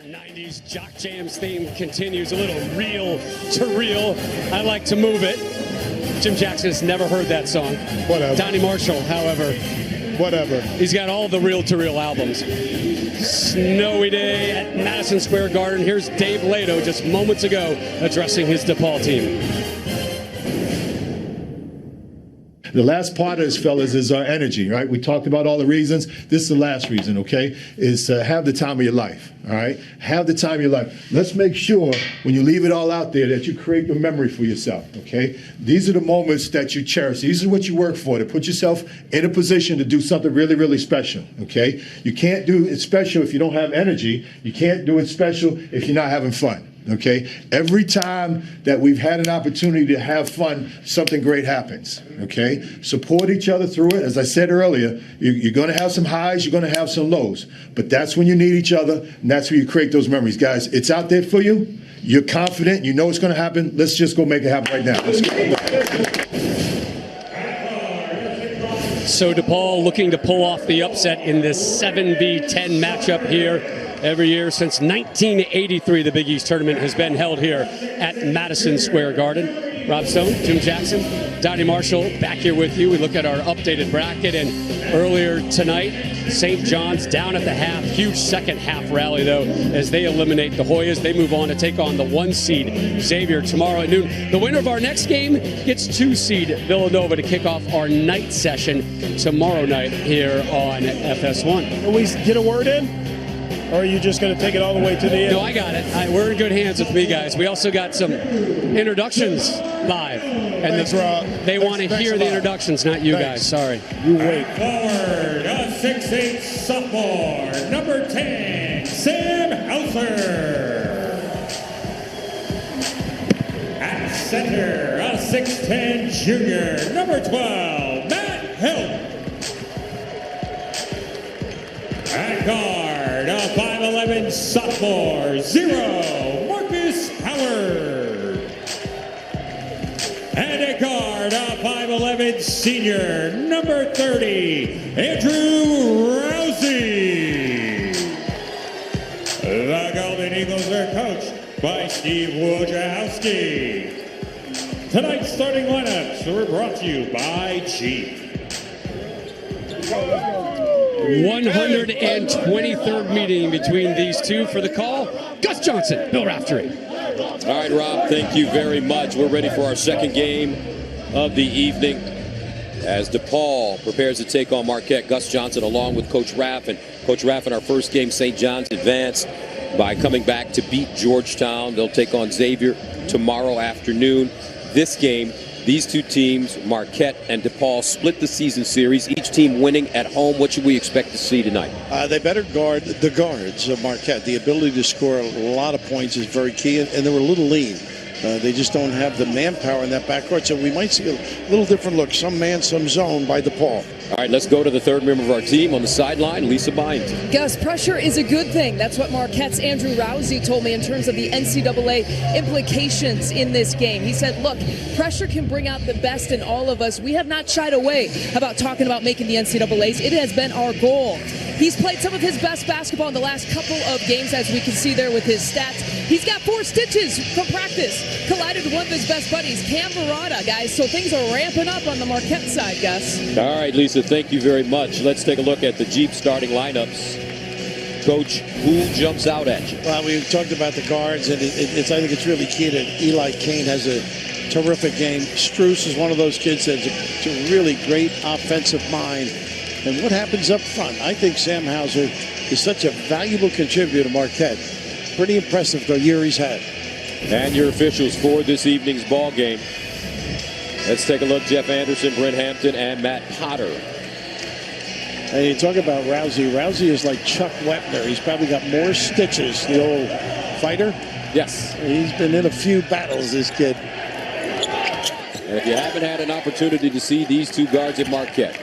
90s Jock Jams theme continues, a little reel to reel. I like to move it. Jim Jackson has never heard that song. Whatever. Donnie Marshall, however. Whatever. He's got all the reel to reel albums. Snowy day at Madison Square Garden. Here's Dave Lato just moments ago addressing his Depaul team. The last part of this, fellas, is our energy, right? We talked about all the reasons. This is the last reason, okay? Is to have the time of your life, all right? Have the time of your life. Let's make sure when you leave it all out there that you create a memory for yourself, okay? These are the moments that you cherish. These are what you work for, to put yourself in a position to do something really, really special, okay? You can't do it special if you don't have energy. You can't do it special if you're not having fun. Okay, every time that we've had an opportunity to have fun, something great happens. Okay, support each other through it. As I said earlier, you're going to have some highs, you're going to have some lows, but that's when you need each other, and that's where you create those memories. Guys, it's out there for you. You're confident. You know it's going to happen. Let's just go make it happen right now. Let's go. So DePaul looking to pull off the upset in this 7v10 matchup here. Every year since 1983, the Big East tournament has been held here at Madison Square Garden. Rob Stone, Jim Jackson, Donnie Marshall back here with you. We look at our updated bracket, and earlier tonight, St. John's down at the half. Huge second half rally, though, as they eliminate the Hoyas. They move on to take on the 1 seed Xavier tomorrow at noon. The winner of our next game gets 2 seed Villanova to kick off our night session tomorrow night here on FS1. Can we get a word in? Or are you just going to take it all the way to the end? No, I got it. We're in good hands with me, guys. We also got some introductions live. And Thanks, Rob. They want to hear the introductions, not you guys. Sorry. You wait. Forward, a 6'8" sophomore, number 10, Sam Hauser. At center, a 6'10" junior, number 12, Matt Hill. At guard, a 5'11" sophomore, 0, Marcus Howard. And at guard, a 5'11" senior, number 30, Andrew Rousey. The Golden Eagles are coached by Steve Wojciechowski. Tonight's starting lineups were brought to you by Jeep. 123rd meeting between these two. For the call, Gus Johnson, Bill Raftery. All right, Rob, thank you very much. We're ready for our second game of the evening as DePaul prepares to take on Marquette. Gus Johnson along with Coach Raff. And Coach Raff in our first game, St. John's advanced by coming back to beat Georgetown. They'll take on Xavier tomorrow afternoon. This game, these two teams, Marquette and DePaul, split the season series, each team winning at home. What should we expect to see tonight? They better guard the guards of Marquette. The ability to score a lot of points is very key, and they were a little lean. They just don't have the manpower in that backcourt, so we might see a little different look. Some man, some zone by DePaul. All right, let's go to the third member of our team on the sideline, Lisa Byington. Gus, pressure is a good thing. That's what Marquette's Andrew Rousey told me in terms of the NCAA implications in this game. He said, look, pressure can bring out the best in all of us. We have not shied away about talking about making the NCAAs. It has been our goal. He's played some of his best basketball in the last couple of games, as we can see there with his stats. He's got 4 stitches from practice. Collided with one of his best buddies, Cam Barada, guys. So things are ramping up on the Marquette side, Gus. All right, Lisa, thank you very much. Let's take a look at the Jeep starting lineups. Coach, who jumps out at you? Well, we talked about the guards, and I think it's really key that Eli Kane has a terrific game. Struess is one of those kids that's a really great offensive mind. And what happens up front? I think Sam Hauser is such a valuable contributor to Marquette. Pretty impressive the year he's had. And your officials for this evening's ball game. Let's take a look. Jeff Anderson, Brent Hampton, and Matt Potter. And you talk about Rousey. Rousey is like Chuck Wepner. He's probably got more stitches, the old fighter. Yes. He's been in a few battles, this kid. And if you haven't had an opportunity to see these two guards at Marquette,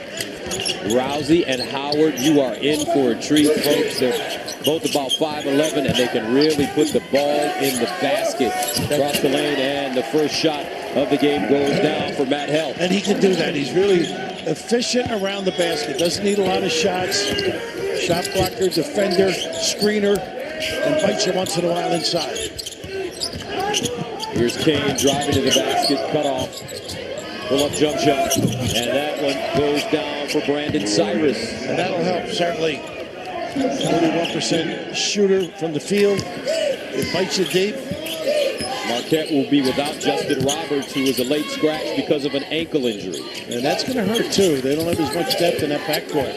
Rousey and Howard, you are in for a treat, folks. They're both about 5'11", and they can really put the ball in the basket. Across the lane, and the first shot of the game goes down for Matt Hill. And he can do that. He's really efficient around the basket. Doesn't need a lot of shots. Shot blocker, defender, screener. and bites you once in a while inside. Here's Kane driving to the basket, cut off. Pull-up jump shot, and that one goes down for Brandon Cyrus. And that'll help, certainly. 41% shooter from the field. It bites you deep. Marquette will be without Justin Roberts, who was a late scratch because of an ankle injury. And that's going to hurt, too. They don't have as much depth in that backcourt.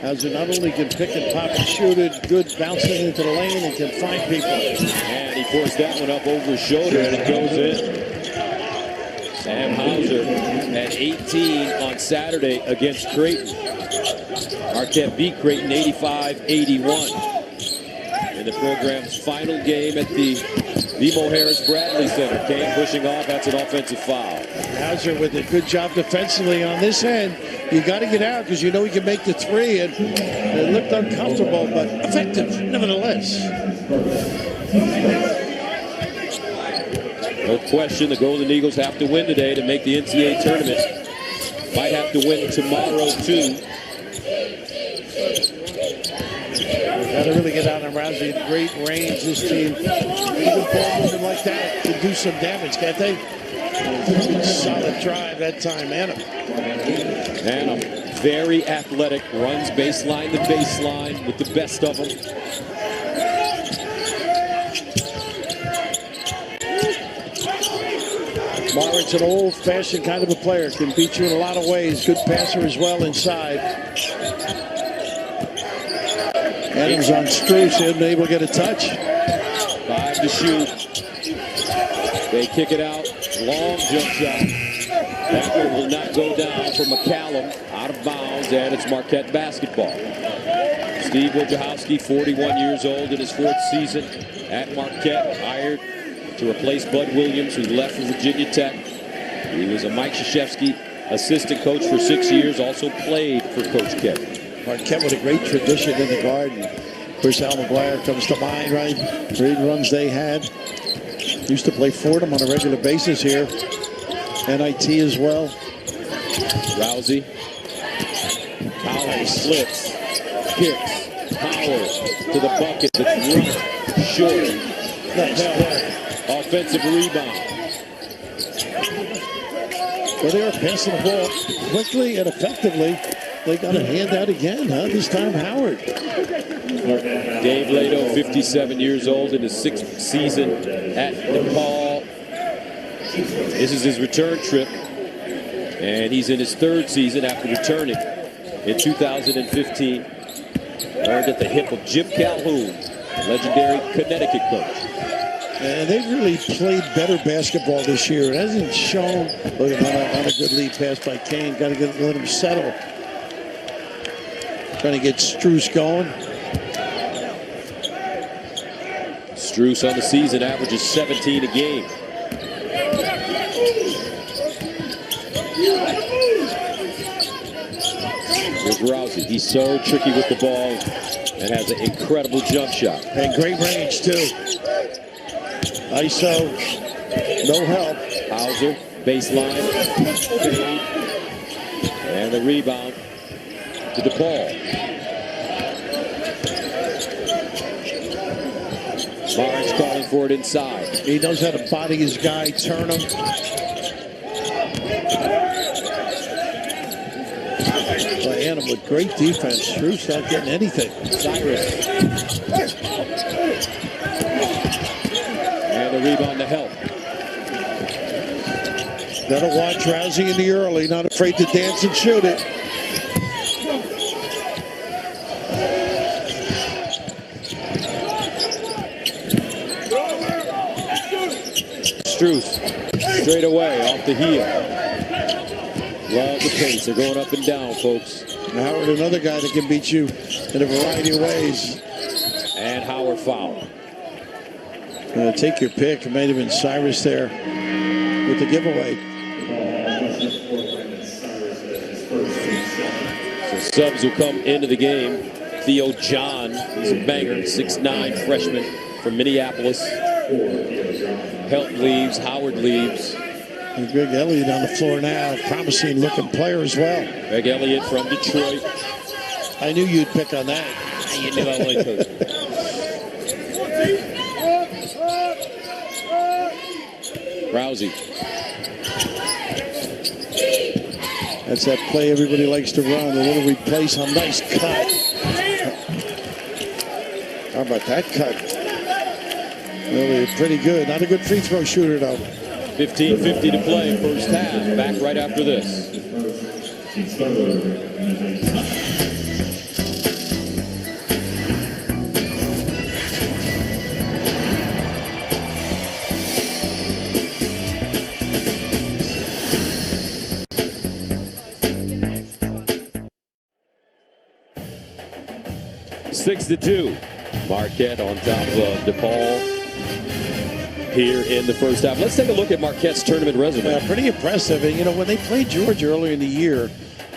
Hauser not only can pick and pop and shoot it, good bouncing into the lane and can find people. And he forced that one up over his shoulder, and it goes in. Sam Hauser had 18 on Saturday against Creighton. Marquette beat Creighton 85-81. In the program's final game at the Nemo Harris Bradley Center. Kane pushing off, that's an offensive foul. Hauser with a good job defensively on this end. You got to get out because you know he can make the three, and it looked uncomfortable, but effective nevertheless. No question, the Golden Eagles have to win today to make the NCAA tournament. Might have to win tomorrow, too. Got to really get out on Rousey. Great range, this team. Even ball moving like that can do some damage, can't they? Solid drive that time, Annam. Very athletic, runs baseline to baseline with the best of them. Marquette's an old-fashioned kind of a player. Can beat you in a lot of ways. Good passer as well inside. Adams on Strus, able to get a touch. 5 to shoot. They kick it out. Long jump shot. That one will not go down for McCallum. Out of bounds, and it's Marquette basketball. Steve Wojciechowski, 41 years old in his 4th season at Marquette, hired to replace Bud Williams, who left for Virginia Tech. He was a Mike Krzyzewski assistant coach for 6 years, also played for Coach Kevin. Marquette with a great tradition in the Garden. Of course, Al McGuire comes to mind, right? Great runs they had. Used to play Fordham on a regular basis here. NIT as well. Rousey. Power slips. Kicks. Power to the bucket. The three. Short. Offensive rebound. Well, they are passing the ball quickly and effectively. They got a handout again, huh? This time Howard. Dave Lato, 57 years old in his 6th season at Depaul. This is his return trip, and he's in his 3rd season after returning in 2015. Learned at the hip of Jim Calhoun, legendary Connecticut coach. And they've really played better basketball this year. It hasn't shown. Look at on a good lead pass by Kane. Got to let him settle. Trying to get Strus going. Strus on the season averages 17 a game. Here's Rousey. He's so tricky with the ball and has an incredible jump shot. And great range, too. ISO, no help. Hauser, baseline, fade, and the rebound to Depaul. Barnes calling for it inside. He knows how to body his guy, turn him. Annam with great defense. Strus not getting anything. Cyrus. And the rebound to help. Gotta watch Rousey in the early. Not afraid to dance and shoot it. Strus straight away off the heel. Love the pace. They're going up and down, folks. Howard, another guy that can beat you in a variety of ways. And Howard foul. Take your pick. It might have been Cyrus there with the giveaway. So subs will come into the game. Theo John, he's a banger, 6'9" freshman from Minneapolis. Helt leaves, Howard leaves. And Greg Elliott on the floor now, promising looking player as well. Greg Elliott from Detroit. I knew you'd pick on that. You knew I like those. Rousey. That's that play everybody likes to run. A little replace on nice cut. How about that cut? Really pretty good. Not a good free throw shooter, though. 15:50 to play, first half. Back right after this. Six to 2. Marquette on top of Depaul here in the first half. Let's take a look at Marquette's tournament resume. Pretty impressive. And, you know, when they played Georgia earlier in the year,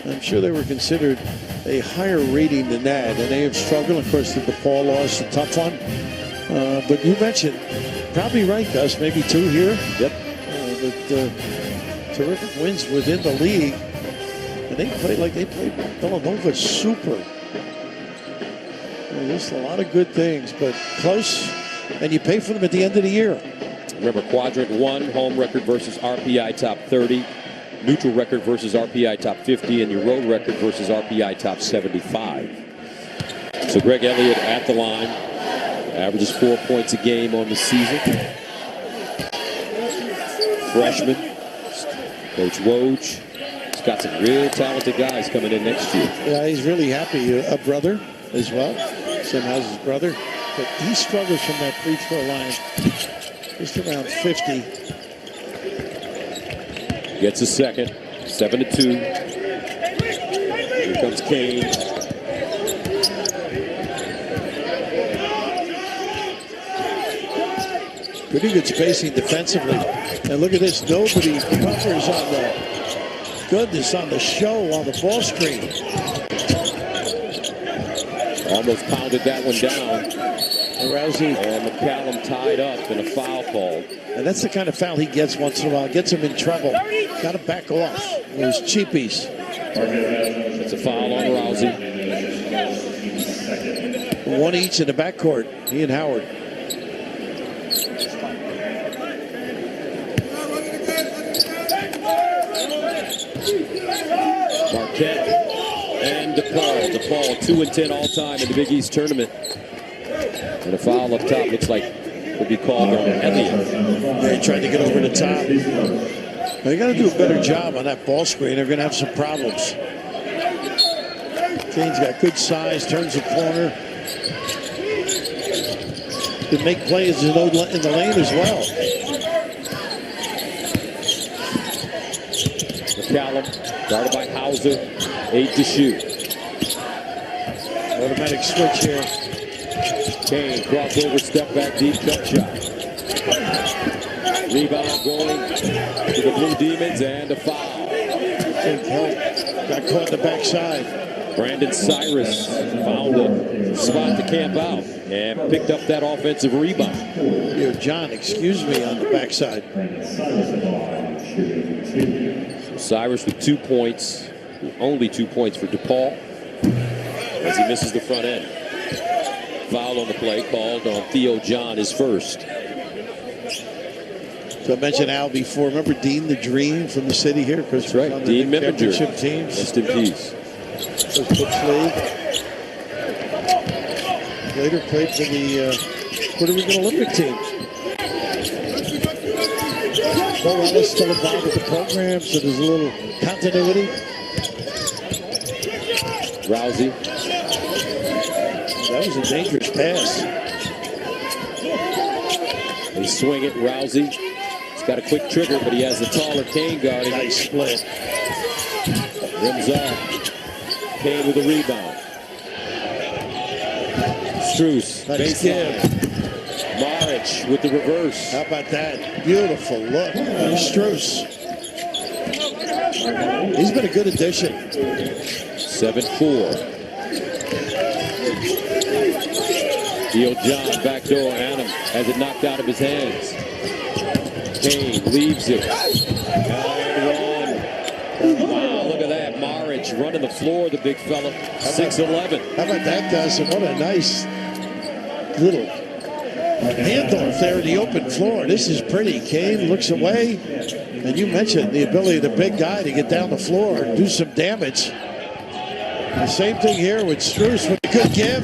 I'm sure they were considered a higher rating than that. And they have struggled. Of course, the Depaul loss, a tough one. But you mentioned, probably right, Gus, maybe 2 here. Yep. Terrific wins within the league. And they played like they played Villanova super. There's a lot of good things, but close, and you pay for them at the end of the year. Remember, quadrant 1, home record versus RPI top 30, neutral record versus RPI top 50, and your road record versus RPI top 75. So Greg Elliott at the line, averages 4 points a game on the season. Freshman, Coach Woj. He's got some real talented guys coming in next year. Yeah, he's really happy. A brother as well. Sam has his brother, but he struggles from that free throw line. Just around 50. Gets a second. 7 to 2. Here comes Kane. Pretty good spacing defensively. And look at this. Nobody covers on the goodness on the show on the ball screen. Almost pounded that one down. Rousey. And McCallum tied up in a foul call. And that's the kind of foul he gets once in a while. Gets him in trouble. Got to back off. Those cheapies. It's a foul on Rousey. One each in the backcourt. He and Howard. Marquette and Depaul. Depaul 2-10 all time in the Big East tournament. And a foul up top looks like could be called on Elliott. They tried to get over the top. They got to do a better job on that ball screen. They're going to have some problems. Kane's got good size, turns the corner. Can make plays in the lane as well. McCallum, guarded by Hauser, 8 to shoot. Automatic switch here. Kane, crossover, step back, deep cut shot. Rebound going to the Blue Demons and a foul. Got caught in the backside. Brandon Cyrus found a spot to camp out and picked up that offensive rebound. Here, John, excuse me, on the backside. Cyrus with 2 points, only 2 points for Depaul as he misses the front end. Foul on the play called on Theo John, his first. So I mentioned Al before. Remember Dean the Dream from the city here? That's right, on Dean the Mimminger. championship teams. Rest in peace. Later played for the Puerto Rican Olympic team. Bo Ellis still involved with the program, so there's a little continuity. Rousey. That was a dangerous pass. They swing it, Rousey. He's got a quick trigger, but he has the taller Kane guarding. Nice split. Rims off. Kane with a rebound. Strus, baseline. Maric with the reverse. How about that? Beautiful look. Strus. He's been a good addition. 7-4. Theo John, backdoor, Adam has it knocked out of his hands. Kane leaves it. And one. Wow, look at that. Maric Marich running the floor, the big fella, 6'11". How about that, Gus? And what a nice little handoff there in the open floor. This is pretty. Kane looks away. And you mentioned the ability of the big guy to get down the floor and do some damage. The same thing here with Strus with a good give.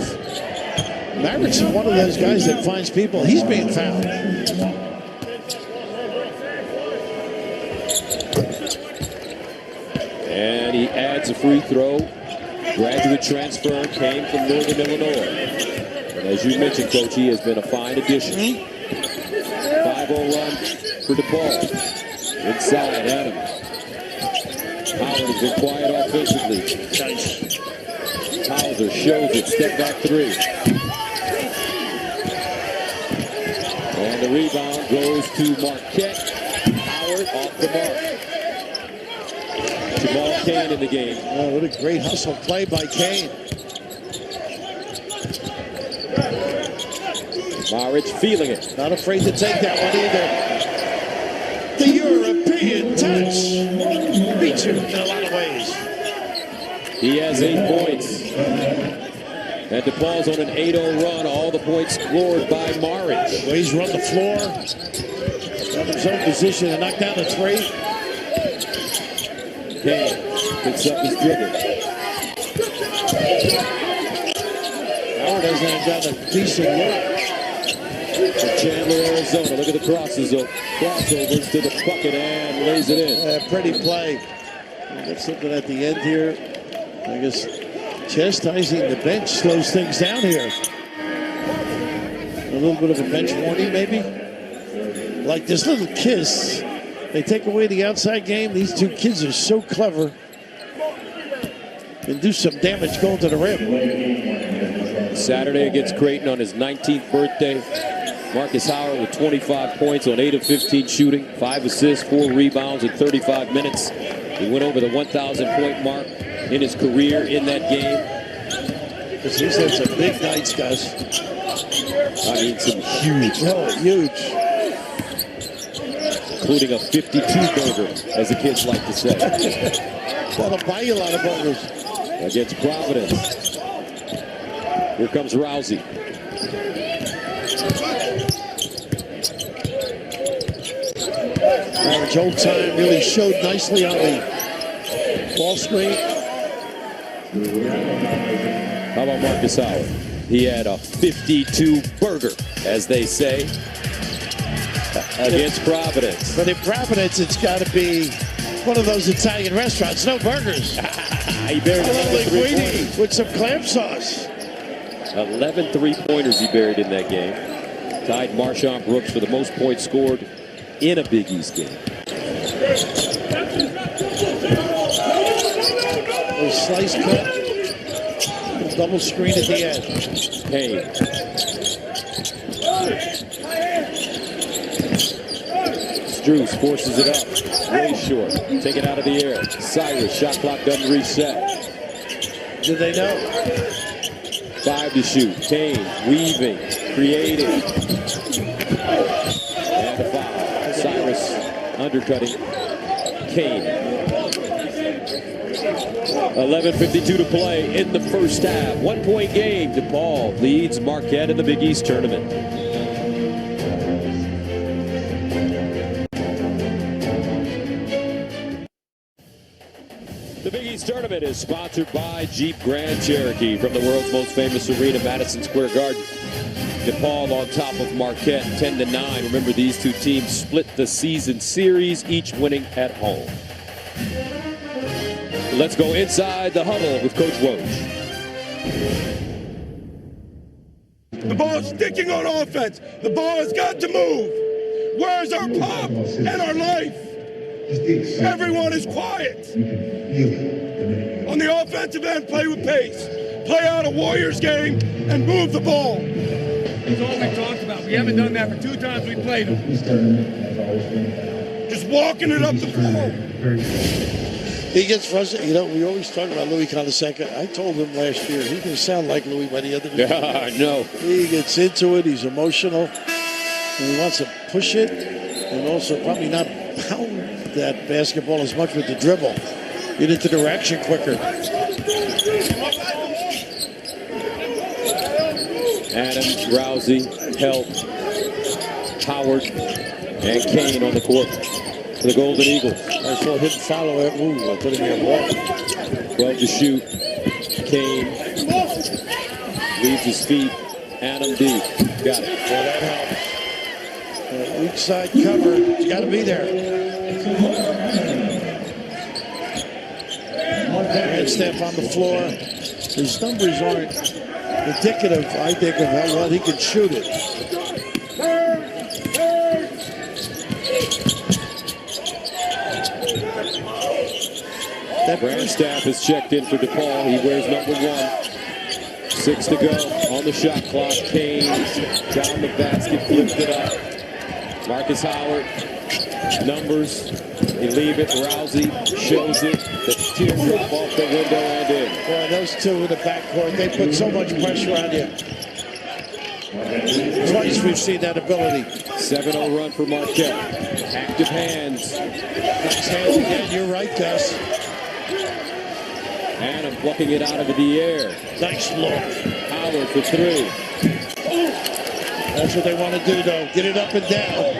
Mavericks is one of those guys that finds people. He's being fouled. And he adds a free throw. Graduate transfer, came from Northern Illinois. And as you mentioned, Coach, he has been a fine addition. 5-0 run for Depaul. Inside, Adams. Howard has been quiet offensively. Hauser shows it, step back three. And the rebound goes to Marquette. Howard off the mark. Jamal Kane in the game. Oh, what a great hustle play by Kane. Marich feeling it. Not afraid to take that one either. The European touch beats you in a lot of ways. He has 8 points. And DePaul's on an 8-0 run. All the points scored by Marich. He's run the floor. Got his own position and knocked down the three. Kane picks up his dribble. Howard hasn't done a decent work. For Chandler, Arizona. Look at the crossovers to the bucket and lays it in. Pretty play. Got something at the end here. I guess chastising the bench slows things down here. A little bit of a bench warning, maybe. Like this little kiss. They take away the outside game. These two kids are so clever. And do some damage going to the rim. Saturday against Creighton on his 19th birthday. Marcus Howard with 25 points on 8 of 15 shooting, 5 assists, 4 rebounds in 35 minutes. He went over the 1,000-point mark in his career in that game. He's had some big nights, guys. I mean, some huge. Oh, huge. Including a 52-burger, as the kids like to say. That'll buy you a lot of burgers. Against Providence. Here comes Rousey. Joe Time really showed nicely on the ball screen. How about Marcus Howard? He had a 52-burger, as they say, against Providence. But in Providence, it's got to be one of those Italian restaurants. No burgers. He buried a linguine with some clam sauce. 11 three-pointers he buried in that game. Tied Marshawn Brooks for the most points scored in a Big East game. A slice cut. A double screen at the end. Payne. Strus forces it up. Way short. Take it out of the air. Cyrus, shot clock doesn't reset. Do they know? 5 to shoot. Kane weaving, creating. And a foul. Cyrus undercutting Kane. 11:52 to play in the first half. 1-point game. DePaul leads Marquette in the Big East tournament. The Big East tournament is sponsored by Jeep Grand Cherokee from the world's most famous arena, Madison Square Garden. DePaul on top of Marquette, 10-9. Remember, these two teams split the season series, each winning at home. Let's go inside the huddle with Coach Woj. The ball is sticking on offense. The ball has got to move. Where's our pop and our life? Everyone is quiet. On the offensive end, play with pace. Play out a Warriors game and move the ball. That's all we talked about. We haven't done that for 2 times we played them. Just walking it up the floor. He gets frustrated. You know, we always talk about Louis Condeseca. I told him last year, he can sound like Louis by the end of the year. Yeah, I know. He gets into it. He's emotional. And he wants to push it and also probably not pound that basketball as much with the dribble. get into the action quicker. Adams, Rousey, Help, Howard, and Kane on the court for the Golden Eagles. I saw him follow it. Ooh, I put him in walk. 12 to shoot. Kane leaves his feet. Adam deep. Got it. Well, that helps. Weak side cover. It's got to be there. Red Steph on the floor. His numbers aren't indicative, I think, of how well he can shoot it. Grandstaff is checked in for Depaul. He wears number 1. 6 to go on the shot clock. Kane down the basket, flipped it up. Marcus Howard, numbers. They leave it. Rousey shows it. The teardrop off the window and in. Boy, those two in the backcourt, they put so much pressure on you. Twice we've seen that ability. 7-0 run for Marquette. Active hands. Nice hands again. You're right, Gus. Adam plucking it out of the air. Nice look. Howard for 3. That's what they want to do, though. Get it up and down.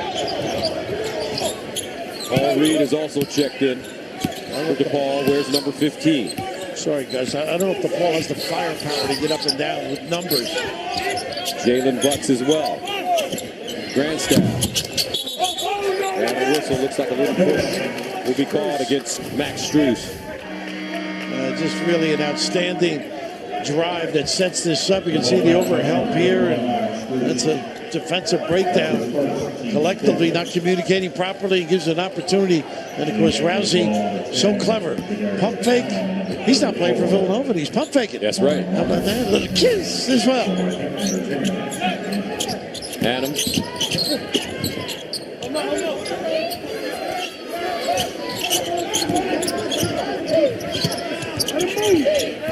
Paul Reed is also checked in for Depaul. Wears number 15. Sorry, guys. I don't know if Depaul has the firepower to get up and down with numbers. Jalen Butts as well. Grandstaff. And the whistle looks like a little push will be called against Max Strus. Just really an outstanding drive that sets this up. You can see the overhelp here, and that's a defensive breakdown. Collectively not communicating properly, gives an opportunity. And of course, Rousey, so clever. Pump fake. He's not playing for Villanova. He's pump faking. That's right. How about that? A little kiss as well. Adams.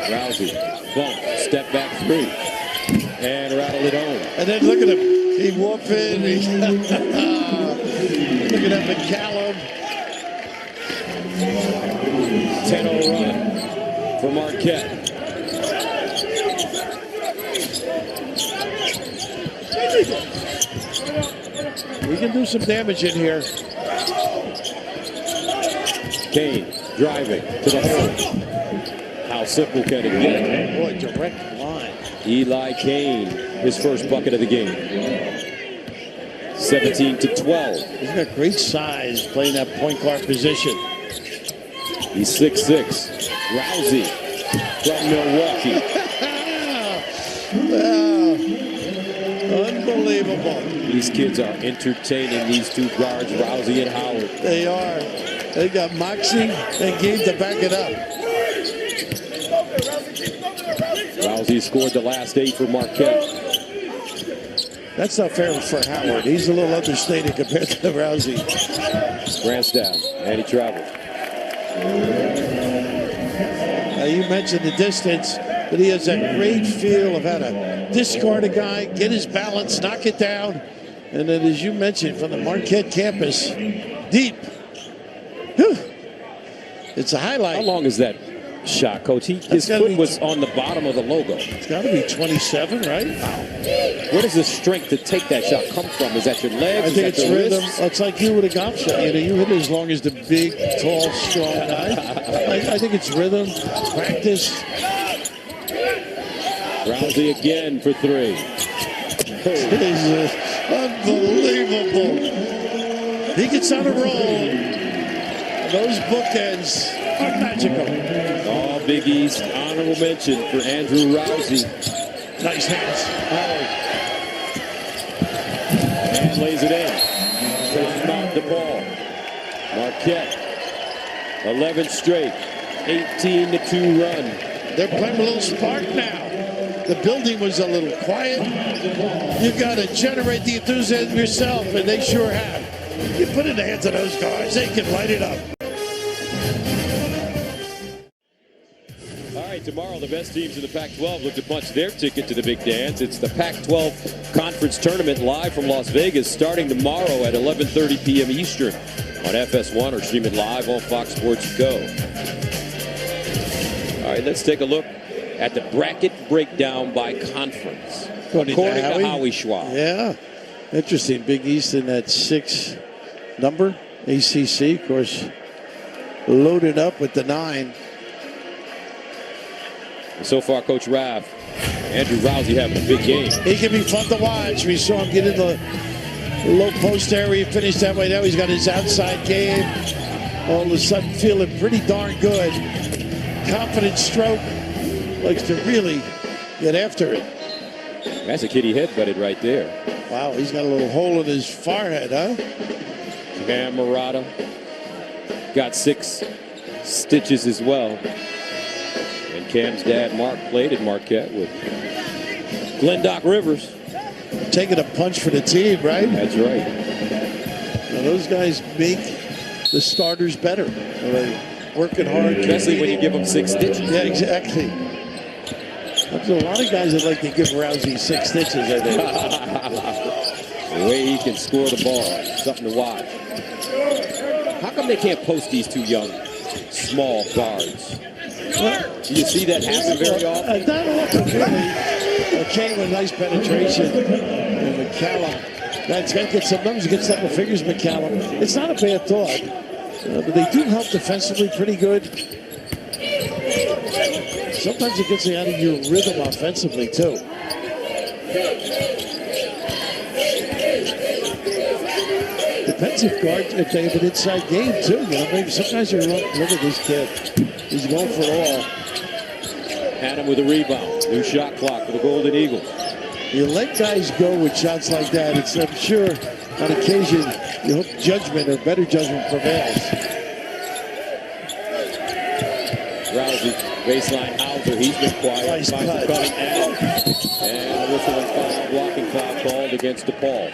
Rousey, bump, step back 3, and rattle it home. And then look at him. He whooping. Look at that McCallum. 10-0 run for Marquette. We can do some damage in here. Kane driving to the hole. How simple can it get? Boy, direct line. Eli Kane, his first bucket of the game. 17 to 12. He's got great size playing that point guard position. He's 6'6". Rousey from Milwaukee. Unbelievable. These kids are entertaining, these two guards, Rousey and Howard. They are. They got moxie and game to back it up. Rousey scored the last 8 for Marquette. That's not fair for Howard. He's a little understated compared to Rousey. Grandstaff, and he traveled. You mentioned the distance, but he has that great feel of how to discard a guy, get his balance, knock it down. And then, as you mentioned, from the Marquette campus, deep. Whew. It's a highlight. How long is that shot, Coach? His foot was on the bottom of the logo. It's got to be 27, right? Wow. Where does the strength to take that shot come from? Is that your legs? I think it's rhythm. Wrists? It's like you with a golf shot. You know, you hit it as long as the big, tall, strong guy. I think it's rhythm, practice. Rousey again for 3. Jesus. Unbelievable. He gets on a roll. Those bookends are magical. All Big East honorable mention for Andrew Rousey. Nice hands. And lays it in. Takes Mount Depaul. Marquette, 11 straight, 18-2 run. They're playing a little spark now. The building was a little quiet. You got to generate the enthusiasm yourself, and they sure have. You put it in the hands of those guys, they can light it up. All right, tomorrow the best teams in the Pac-12 look to punch their ticket to the big dance. It's the Pac-12 Conference Tournament live from Las Vegas starting tomorrow at 11:30 p.m. Eastern on FS1 or stream it live on Fox Sports Go. All right, let's take a look at the bracket breakdown by conference. According to Howie Schwab. Yeah. Interesting. Big East in that 6 number. ACC, of course, loaded up with the 9. So far, Coach Raff, Andrew Rousey having a big game. He can be fun to watch. We saw him get in the low post area. He finished that way. Now he's got his outside game. All of a sudden feeling pretty darn good. Confident stroke. Likes to really get after it. That's a kid he headbutted right there. Wow, he's got a little hole in his forehead, huh? Cam Murata got 6 stitches as well. And Cam's dad, Mark, played at Marquette with Glendock Rivers. Taking a punch for the team, right? That's right. Now, those guys make the starters better. They're working hard. Especially when you give them 6 stitches. Yeah, exactly. There's a lot of guys that like to give Rousey 6 stitches, I think. The way he can score the ball, something to watch. How come they can't post these 2 young, small guards? Well, do you see that happen very often? Not often, really. Kane with nice penetration. And McCallum. That's going to get some numbers against double figures, McCallum. It's not a bad thought. But they do help defensively pretty good. Sometimes it gets you out of your rhythm offensively, too. Defensive guard, if they have an inside game, too. You know, maybe some guys are, look at this kid. He's going for it all. Adam with a rebound. New shot clock for the Golden Eagles. You let guys go with shots like that. It's, I'm sure, on occasion, you hope judgment or better judgment prevails. Rousey, baseline Hauser. He's been quiet. Nice Finds cut. it coming out. And a whistle and foul blocking foul called against Depaul.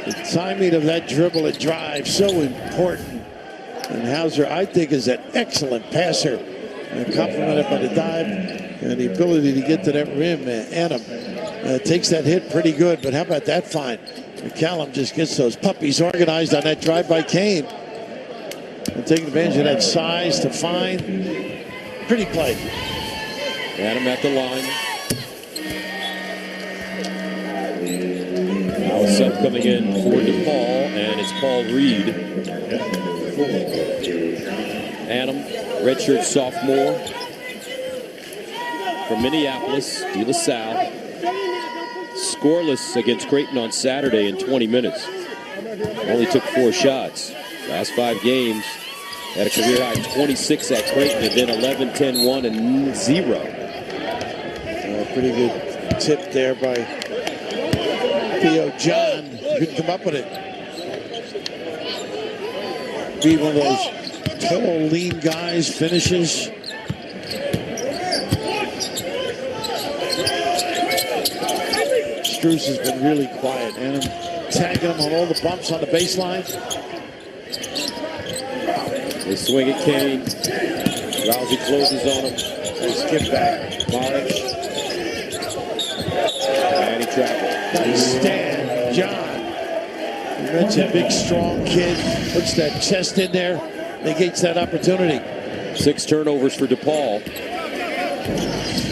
The timing of that dribble and drive, so important. And Hauser, I think, is an excellent passer. And complimented by the dive and the ability to get to that rim. Adam takes that hit pretty good, but how about that find? McCallum just gets those puppies organized on that drive by Kane. And taking advantage of that size to find. Pretty play. Adam at the line. Now a sub coming in for DePaul, and it's Paul Reed. Adam, redshirt sophomore from Minneapolis, De La Salle. Scoreless against Creighton on Saturday in 20 minutes. Only took 4 shots. Last 5 games, had a career high 26 at Creighton, and then 11, 10, 1, and 0. Pretty good tip there by Theo John. Couldn't come up with it. Be one of those tall, lean guys, finishes. Strus has been really quiet. And tagging him on all the bumps on the baseline. They swing at Kane. Rousey closes on him. Nice kick back. Morris. And he traveled. Nice stand, John. You mentioned big, strong kid. Puts that chest in there. Negates that opportunity. 6 turnovers for DePaul.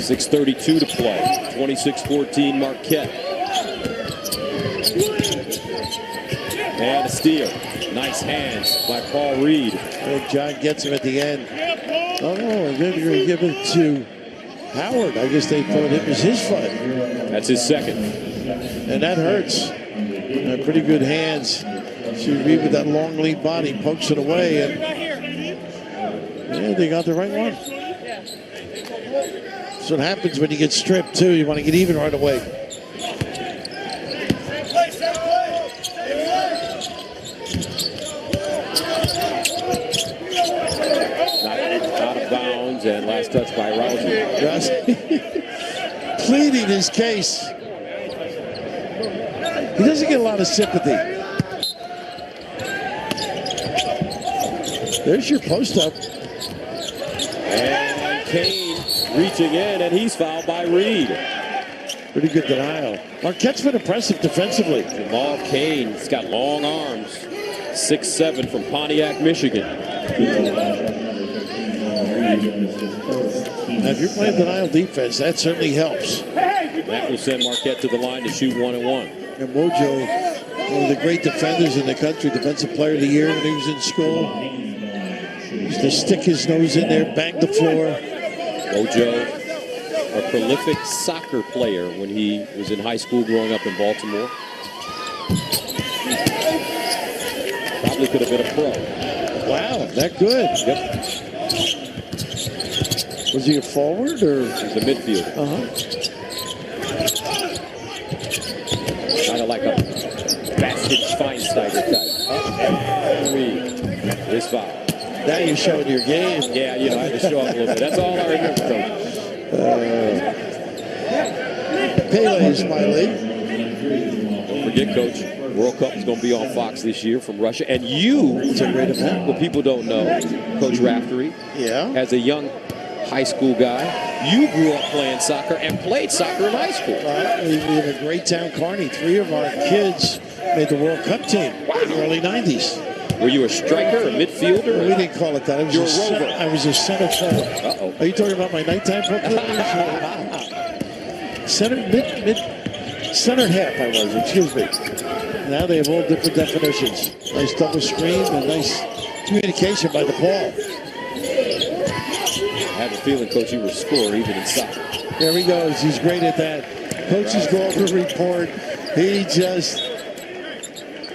6:32 to play. 26-14 Marquette. And a steal. Nice hands by Paul Reed. And John gets him at the end. Oh, they're going to give it to Howard. I guess they thought it was his foot. That's his second. And that hurts. Pretty good hands. So Reed with that long lead body pokes it away. And yeah, they got the right one. That's what happens when you get stripped, too. You want to get even right away. Out of bounds, and last touch by Rousey. Pleading his case. He doesn't get a lot of sympathy. There's your post-up. And Kane reaching in, and he's fouled by Reed. Pretty good denial. Marquette's been impressive defensively. Jamal Kane's got long arms. 6'7" from Pontiac, Michigan. Now, if you're playing denial defense, that certainly helps. That will send Marquette to the line to shoot 1-1. And Mojo, one of the great defenders in the country, Defensive Player of the Year when he was in school. He used to stick his nose in there, bang the floor. Mojo, a prolific soccer player when he was in high school growing up in Baltimore. Probably could have been a pro. Wow, that good. Yep. Was he a forward or? He's a midfielder. Kind of like a Bastian Schweinsteiger type. This foul. Now you're showing your game. Yeah, you know, I had to show up a little bit. That's all I remember, Coach. Pele is my league. Don't forget, Coach, World Cup is going to be on Fox this year from Russia. And you, it's a great event. What people don't know, Coach Raftery, as a young high school guy, you grew up playing soccer and played soccer in high school. We live in a great town, Kearney. 3 of our kids made the World Cup team in the early 90s. Were you a striker, a midfielder? We didn't call it that. I was a rover. I was a center forward. Uh-oh. Are you talking about my nighttime proclivities? Center half I was, excuse me. Now they have all different definitions. Nice double screen and nice communication by Depaul. I have a feeling, Coach, you were a scorer even in soccer. There he goes. He's great at that. Coaches go over the report. He just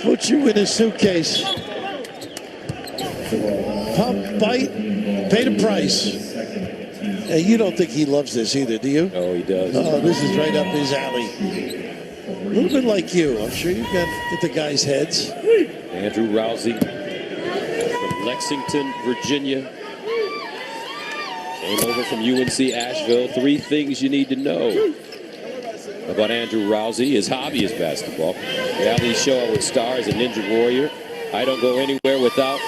puts you in a suitcase. Pump, bite, pay the price. And you don't think he loves this either, do you? Oh, he does. Oh, this is right up his alley. A little bit like you. I'm sure you've got at the guys' heads. Andrew Rousey from Lexington, Virginia. Came over from UNC Asheville. 3 things you need to know about Andrew Rousey. His hobby is basketball. Reality show with stars, a ninja warrior. I don't go anywhere without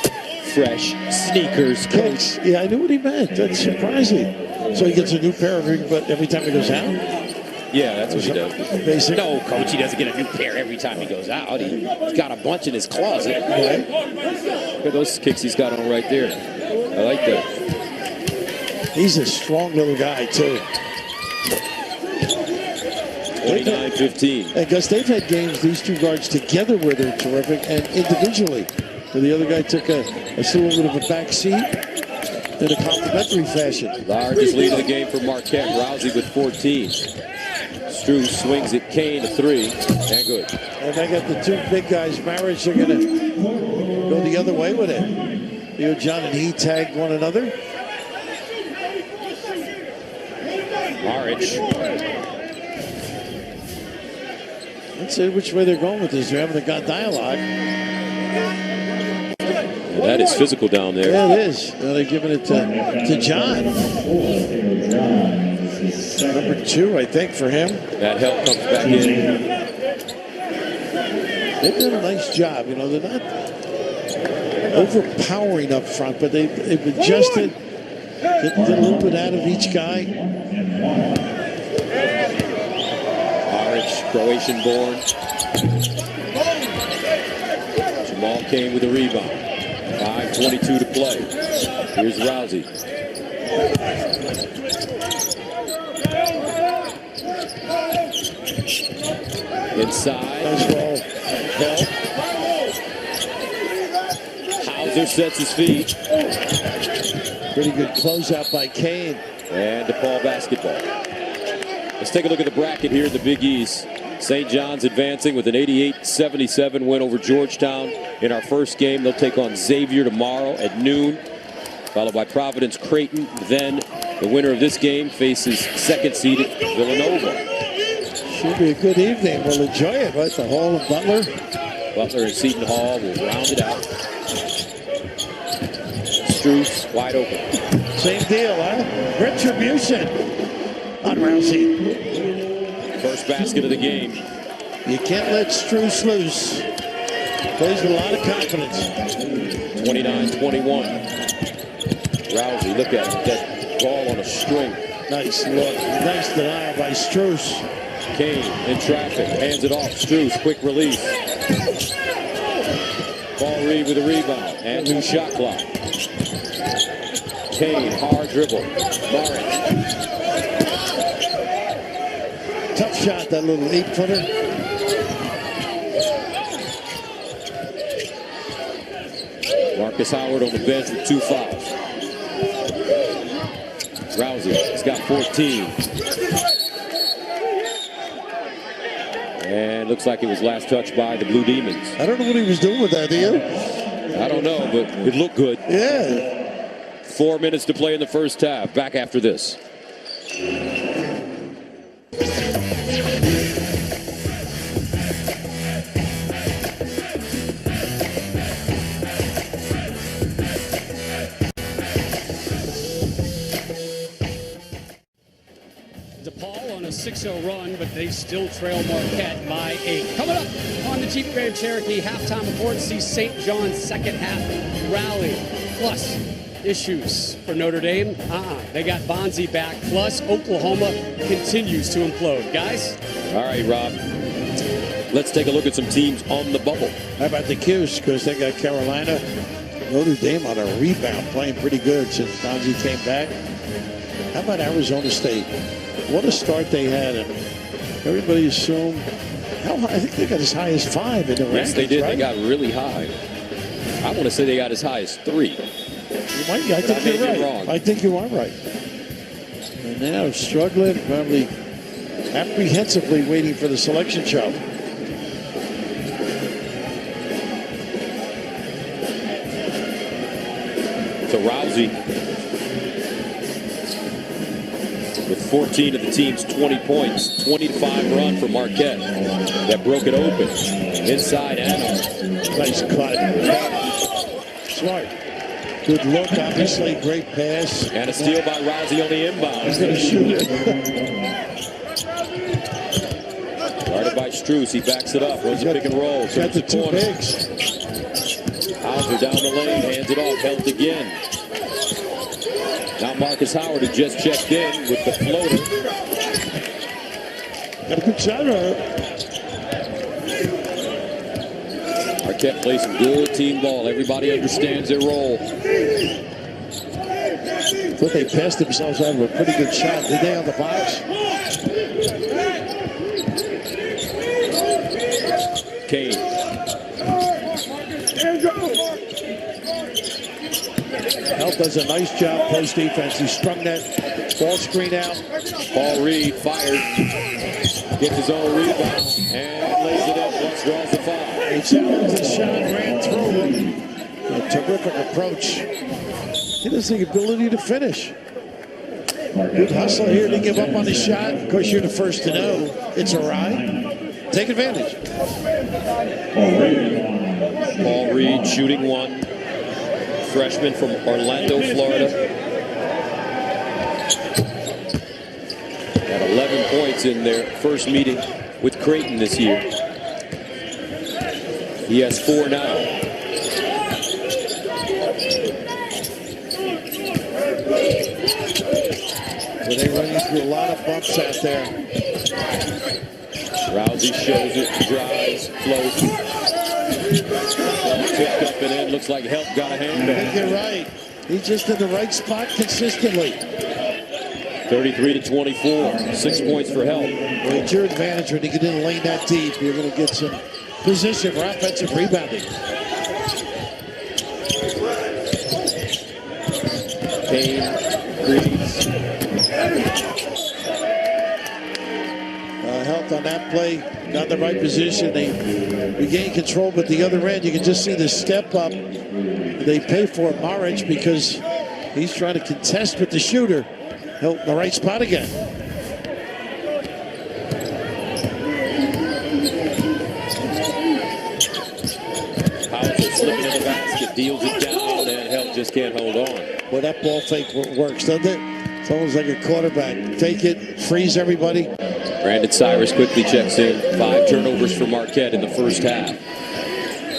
fresh sneakers, Coach. Yeah, I knew what he meant. That's surprising. So he gets a new pair every time he goes out? Yeah, that's what he does. Basic. No, Coach, he doesn't get a new pair every time he goes out. He's got a bunch in his closet. Right. Look at those kicks he's got on right there. I like that. He's a strong little guy, too. 29-15. And Gus, they've had games, these 2 guards together where they're terrific, and individually. Where the other guy took a little bit of a back seat in a complimentary fashion. Largest lead of the game for Marquette. Rousey with 14. Strus swings it. Kane to 3. And good. And I got the 2 big guys. Marriage are going to go the other way with it. You, John, and he tagged one another. Marriage. Let's see which way they're going with this. They're having a dialogue. That is physical down there. Yeah, it is. Well, they're giving it to John. Number 2, I think, for him. That help comes back in. They've done a nice job. You know, they're not overpowering up front, but they've adjusted, get a little bit out of each guy. Maric, Croatian-born. Jamal Kane with a rebound. 5:22 to play. Here's Rousey. Inside. Hauser sets his feet. Pretty good closeout by Kane. And Depaul basketball. Let's take a look at the bracket here in the Big East. St. John's advancing with an 88-77 win over Georgetown in our first game. They'll take on Xavier tomorrow at noon, followed by Providence Creighton. Then the winner of this game faces second-seeded Villanova. Should be a good evening. We'll enjoy it, right? The Hall of Butler. Butler and Seton Hall will round it out. Strus wide open. Same deal, huh? Retribution on Rousey. First basket of the game. You can't let Strus loose. Plays with a lot of confidence. 29-21. Rousey, look at him. That ball on a string. Nice look. Nice denial by Strus. Kane in traffic. Hands it off. Strus, quick release. Paul Reed with a rebound. And new shot clock. Kane, hard dribble. Morris. Tough shot, that little 8-footer. Marcus Howard on the bench with 2 fouls. Rousey has got 14. And looks like it was last touched by the Blue Demons. I don't know what he was doing with that, do you? I don't know, but it looked good. Yeah. 4 minutes to play in the first half. Back after this. Depaul on a 6-0 run, but they still trail Marquette by 8. Coming up on the Jeep Grand Cherokee halftime report, see St. John's second half rally. Plus, issues for Notre Dame. They got Bonzi back. Plus, Oklahoma continues to implode. Guys? All right, Rob. Let's take a look at some teams on the bubble. How about the Cuse? Because they got Carolina. Notre Dame on a rebound, playing pretty good since Bonzi came back. How about Arizona State? What a start they had, and everybody assumed how high. I think they got as high as 5 in the rankings. Yes, they did. Right? They got really high. I want to say they got as high as 3. I think you're right. Wrong. I think you are right. And now struggling, probably apprehensively waiting for the selection show. To Rousey. With 14 of the team's 20 points. 20-5 run for Marquette. That broke it open. Inside Anna. Nice cut. Smart. Good look, obviously. Great pass. And a steal by Rousey on the inbound. He's going to shoot it. Guarded by Strus. He backs it up. Runs a pick and roll. Got the 2 bigs. Hauser down the lane. Hands it off. Held again. Now Marcus Howard, who just checked in with the floater. Got a good shot on it. Marquette plays some good team ball. Everybody understands their role. But they passed themselves out of a pretty good shot. Did they on the box? Kane. Help does a nice job post defense. He strung that ball screen out. Paul Reed fired. Gets his own rebound and lays it up. Once draws the foul. He challenged the shot, ran through it. A terrific approach. He has the ability to finish. Good hustle here to give up on the shot. Of course, you're the first to know it's a ride. Take advantage. Paul Reed shooting 1. Freshman from Orlando, Florida. Got 11 points in their first meeting with Creighton this year. He has 4 now. Well, they're running through a lot of bumps out there. Rousey shows it, drives, floats. Tipped up and in. Looks like help got a hand I on think it. you're right. He's just in the right spot consistently. 33-24. 6 points for help. Well, it's your advantage when you get in the lane that deep. You're going to get some position for offensive rebounding. Kane, Greaves. Helped on that play. Got in the right position. They regain control, but the other end, you can just see the step up they pay for Maric because he's trying to contest with the shooter. Helped in the right spot again. Hauser slipping in the basket, deals it down, and help just can't hold on. Well, that ball fake works, doesn't it? It's almost like a quarterback. Take it, freeze everybody. Brandon Cyrus quickly checks in. 5 turnovers for Marquette in the first half.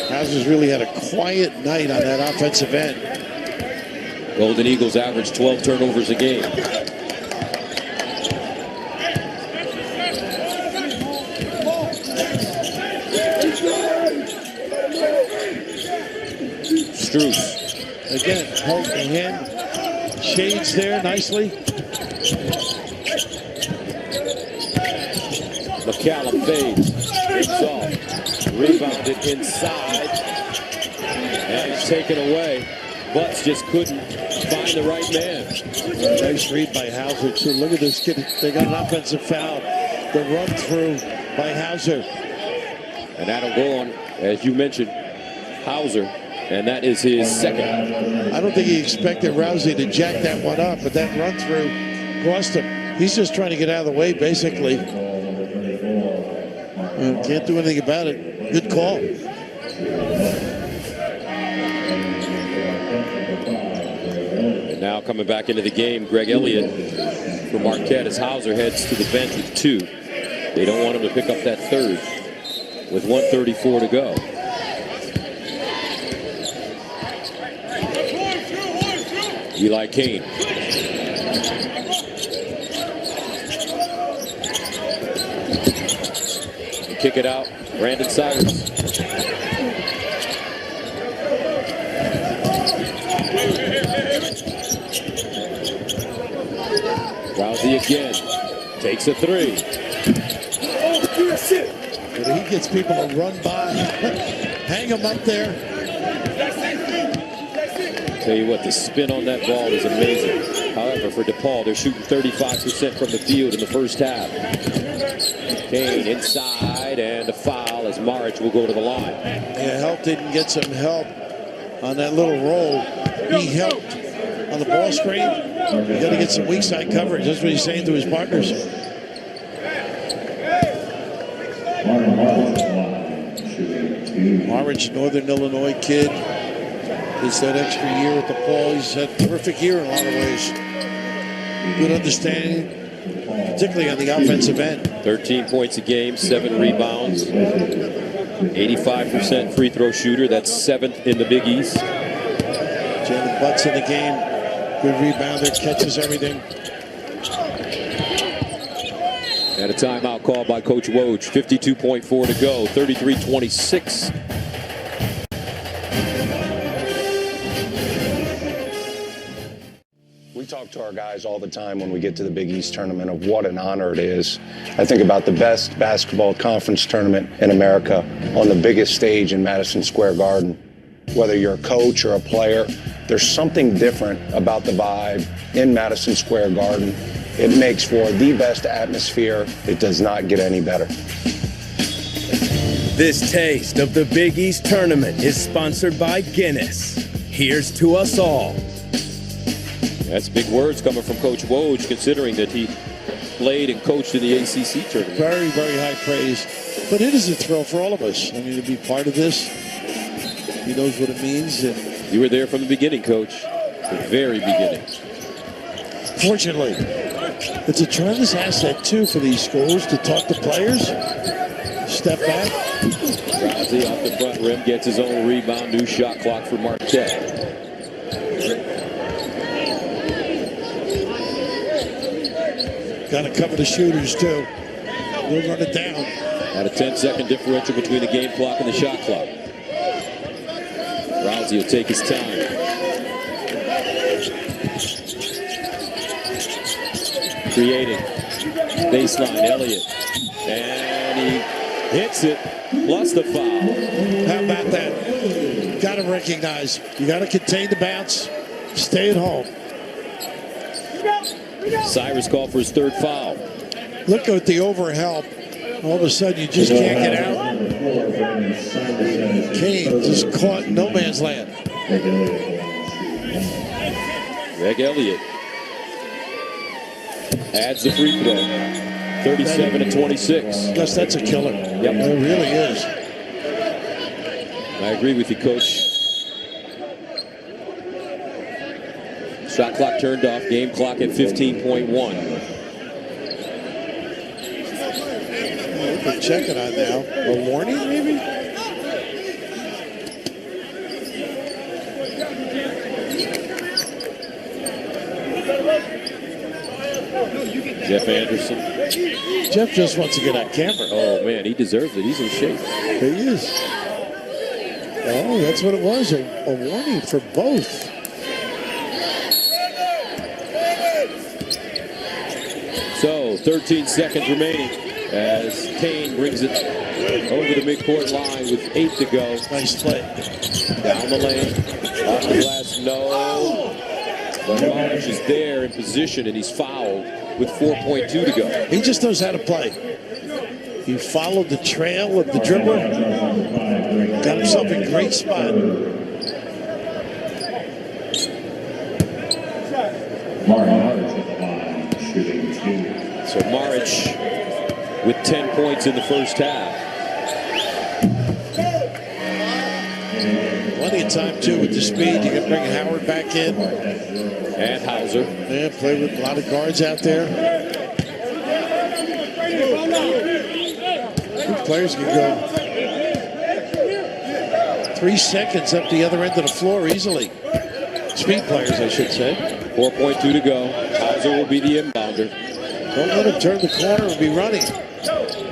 Hauser's really had a quiet night on that offensive end. Golden Eagles average 12 turnovers a game. Strus. Again, Holt and Shades there nicely. McCallum fades. It's off. Rebounded inside. And he's taken away. Butts just couldn't find the right man. Nice read by Hauser, too. Look at this kid. They got an offensive foul. The run through by Hauser. And that'll go on, as you mentioned, Hauser. And that is his second. I don't think he expected Rousey to jack that one up, but that run through cost him. He's just trying to get out of the way, basically. Can't do anything about it. Good call. And now coming back into the game, Greg Elliott for Marquette as Hauser heads to the bench with 2. They don't want him to pick up that third with 1:34 to go. Eli Kane. Kick it out. Brandon Cyrus. Rousey again. Takes a 3. But he gets people to run by. Hang him up there. Tell you what, the spin on that ball is amazing. However, for Depaul, they're shooting 35% from the field in the first half. Kane inside, and a foul as Maric will go to the line. Yeah, Help didn't get some help on that little roll. He helped on the ball screen. You got to get some weak side coverage. That's what he's saying to his partners. Maric, Northern Illinois kid. It's that extra year at Depaul. He's had a terrific year in a lot of ways. Good understanding, particularly on the offensive end. 13 points a game, 7 rebounds, 85% free throw shooter. That's 7th in the Big East. Jalen Butts in the game. Good rebounder, catches everything. And a timeout called by Coach Woj. 52.4 to go, 33-26. We talk to our guys all the time when we get to the Big East tournament of what an honor it is. I think about the best basketball conference tournament in America on the biggest stage in Madison Square Garden. Whether you're a coach or a player, there's something different about the vibe in Madison Square Garden. It makes for the best atmosphere. It does not get any better. This taste of the Big East tournament is sponsored by Guinness. Here's to us all. That's big words coming from Coach Woj, considering that he played and coached in the ACC tournament. Very, very high praise. But it is a thrill for all of us. I mean, to be part of this, he knows what it means. And you were there from the beginning, Coach. The very beginning. Fortunately, it's a tremendous asset, too, for these schools to talk to players, step back. Rousey off the front rim, gets his own rebound. New shot clock for Marquette. Got to cover the shooters, too. We'll run it down. At a 10-second differential between the game clock and the shot clock. Rousey will take his time. Creating. Baseline, Elliott. And he hits it. Plus the foul. How about that? Got to recognize. You got to contain the bounce. Stay at home. Cyrus called for his 3rd foul. Look at the overhelp. All of a sudden, you just can't get out. Kane just caught in no man's land. Greg Elliott adds the free throw. 37-26. Gus, that's a killer. Yep. It really is. I agree with you, Coach. Shot clock turned off. Game clock at 15.1. We're checking on now. A warning, maybe? Jeff Anderson. Jeff just wants to get on camera. Oh, man, he deserves it. He's in shape. He is. Oh, that's what it was. A warning for both. go. 13 seconds remaining as Kane brings it over the midcourt line with 8 to go. Nice play. Down the lane. Off the glass, no. But March is there in position, and he's fouled with 4.2 to go. He just knows how to play. He followed the trail of the dribbler. Got himself a great spot. So March with 10 points in the first half. Plenty of time, too, with the speed. You can bring Howard back in. And Hauser. Yeah, play with a lot of guards out there. Good players can go 3 seconds up the other end of the floor easily. Speed players, I should say. 4.2 to go. Hauser will be the inbounder. Don't let him turn the corner and be running.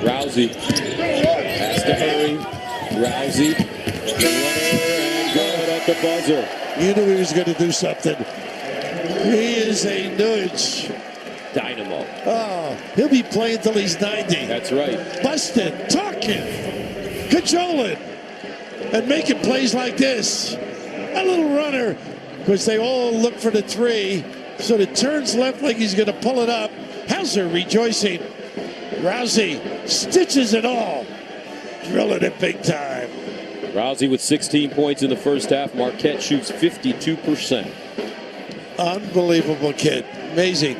Rousey has to hurry. Rousey, the runner, and good at the buzzer. You knew he was going to do something. He is a nudge. Dynamo. Oh, he'll be playing till he's 90. That's right. Busted, talking, cajoling, and making plays like this. A little runner, because they all look for the 3. So it turns left like he's going to pull it up. Hauser rejoicing. Rousey, stitches it all. Drilling it big time. Rousey with 16 points in the first half. Marquette shoots 52%. Unbelievable kid. Amazing.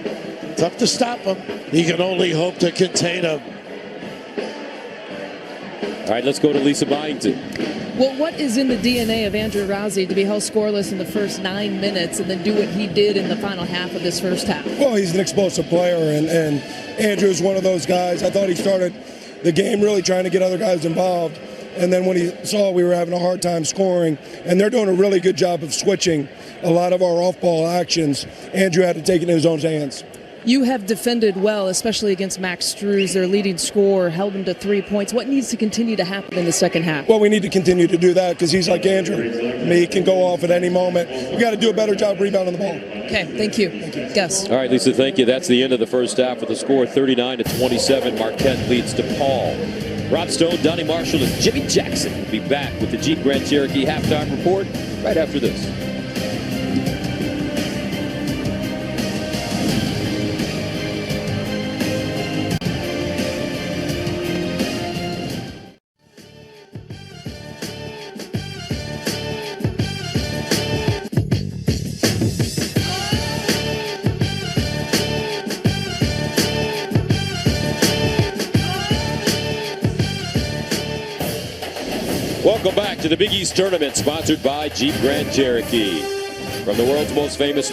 Tough to stop him. He can only hope to contain him. All right, let's go to Lisa Byington. Well, what is in the DNA of Andrew Rousey to be held scoreless in the first 9 minutes and then do what he did in the final half of this first half? Well, he's an explosive player, and Andrew is one of those guys. I thought he started the game really trying to get other guys involved. And then when he saw we were having a hard time scoring, and they're doing a really good job of switching a lot of our off-ball actions, Andrew had to take it in his own hands. You have defended well, especially against Max Strus, their leading scorer, held him to 3 points. What needs to continue to happen in the second half? Well, we need to continue to do that because he's like Andrew. I mean, he can go off at any moment. We got to do a better job rebounding the ball. Okay, thank you. Gus. All right, Lisa, thank you. That's the end of the first half with the score 39-27. Marquette leads DePaul. Rod Stone, Donnie Marshall, and Jimmy Jackson will be back with the Jeep Grand Cherokee halftime report right after this. Welcome back to the Big East Tournament, sponsored by Jeep Grand Cherokee. From the world's most famous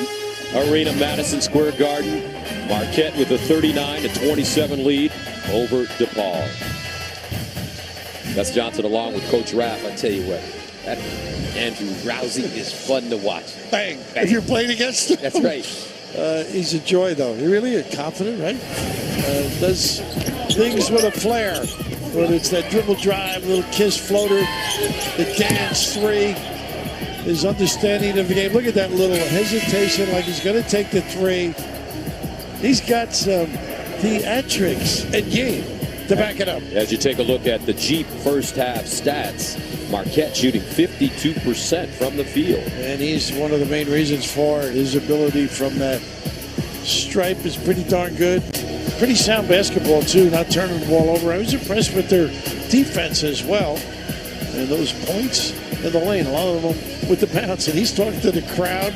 arena, Madison Square Garden, Marquette with a 39-27 lead over DePaul. Gus Johnson along with Coach Raff. I tell you what, that Andrew Rousey is fun to watch. Bang. If you're playing against him. That's right. He's a joy, though. He really is confident, right? Does things with a flair. Whether it's that dribble drive, little kiss floater, the dance 3, his understanding of the game. Look at that little hesitation, like he's going to take the 3. He's got some theatrics and game to back it up. As you take a look at the Jeep first half stats, Marquette shooting 52% from the field. And he's one of the main reasons for his ability from that stripe is pretty darn good. Pretty sound basketball, too, not turning the ball over. I was impressed with their defense as well. And those points in the lane, a lot of them with the bounce. And he's talking to the crowd.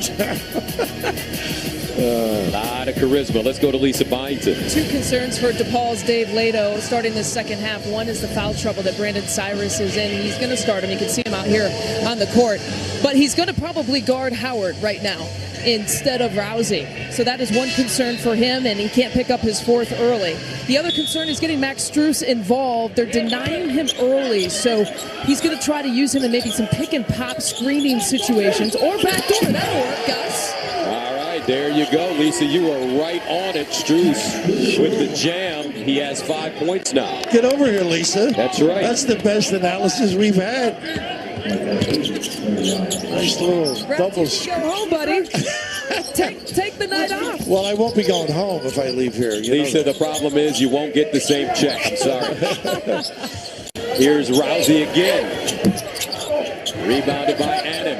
A lot of charisma. Let's go to Lisa Byington. 2 concerns for DePaul's Dave Lato starting the second half. One is the foul trouble that Brandon Cyrus is in. He's going to start him. You can see him out here on the court. But he's going to probably guard Howard right now instead of Rousey. So that is one concern for him, and he can't pick up his 4th early. The other concern is getting Max Strus involved. They're denying him early, so he's going to try to use him in maybe some pick-and-pop screening situations or backdoor. That'll work, Gus. All right, there you go, Lisa. You are right on it. Strus with the jam. He has 5 points now. Get over here, Lisa. That's right. That's the best analysis we've had. Nice little double. Go home, buddy. Take the night off. Well, I won't be going home if I leave here. Lisa, the problem is you won't get the same check. I'm sorry. Here's Rousey again. Rebounded by Adam.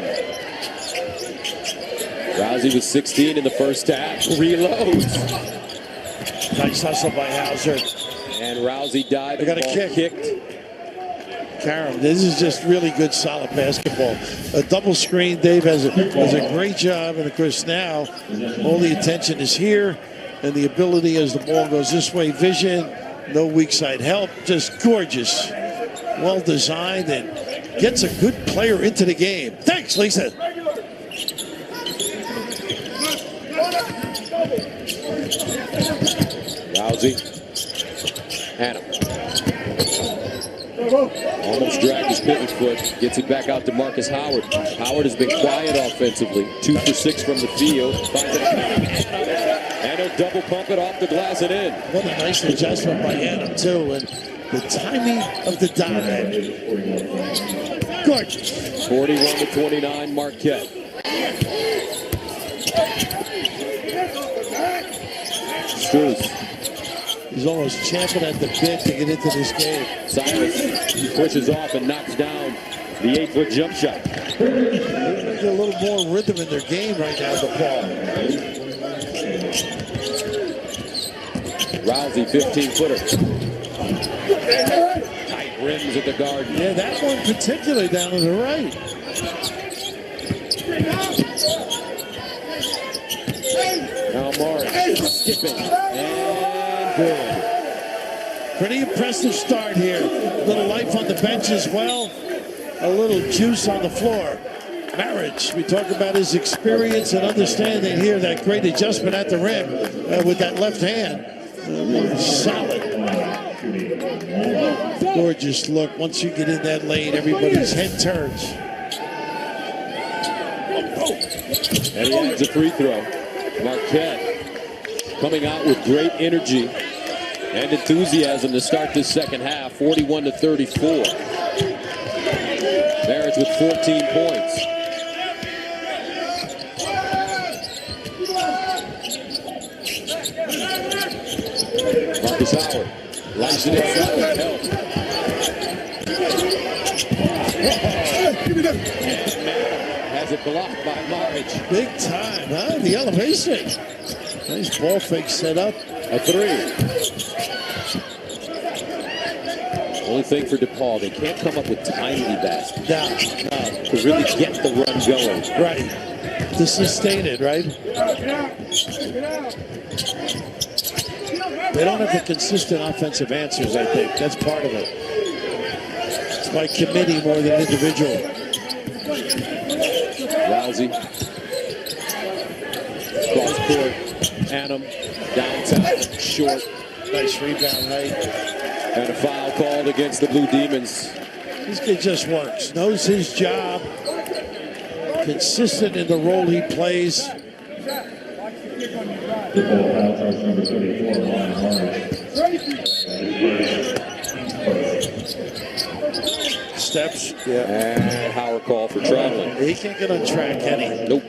Rousey with 16 in the first half. Reloads. Nice hustle by Hauser. And Rousey died. They got a kick. Kicked. Karam, this is just really good, solid basketball. A double screen, Dave does a great job. And, of course, now all the attention is here. And the ability as the ball goes this way, vision, no weak side help. Just gorgeous. Well designed and gets a good player into the game. Thanks, Lisa. Rousey. Hannah. Almost dragged his pivot foot. Gets it back out to Marcus Howard. Howard has been quiet offensively. 2 for 6 from the field. Finds it. And he'll double pump it off the glass and in. What a nice adjustment by Adam, too. And the timing of the dive. Gorgeous. 41-29 Marquette. Struz. He's almost champing at the bit to get into this game. Cyrus pushes off and knocks down the 8-foot jump shot. They're a little more rhythm in their game right now, Depaul. Rousey, 15-footer. Tight rims at the Garden. Yeah, that one particularly down to the right. Now Morris skipping and good. Pretty impressive start here. A little life on the bench as well. A little juice on the floor. Marriage, we talk about his experience and understanding here, that great adjustment at the rim with that left hand. Solid. Gorgeous look. Once you get in that lane, everybody's head turns. And he adds a free throw. Marquette coming out with great energy and enthusiasm to start this second half, 41-34. Marriage with 14 points. Marcus Howard lights it inside with help. Has it blocked by Marriage. Big time, huh? The elevation. Nice ball fake set up. A three. Only thing for Depaul, they can't come up with timely baskets. No. To really get the run going. Right. To sustain it, right? They don't have the consistent offensive answers, I think. That's part of it. It's by committee more than individual. Rousey. Cross court. Adam. Downtown. Short. Nice rebound, right? And a foul called against the Blue Demons. This kid just works. Knows his job. Consistent in the role he plays. Steps. Yeah. And Howard call for traveling. He can't get on track, can he? Nope.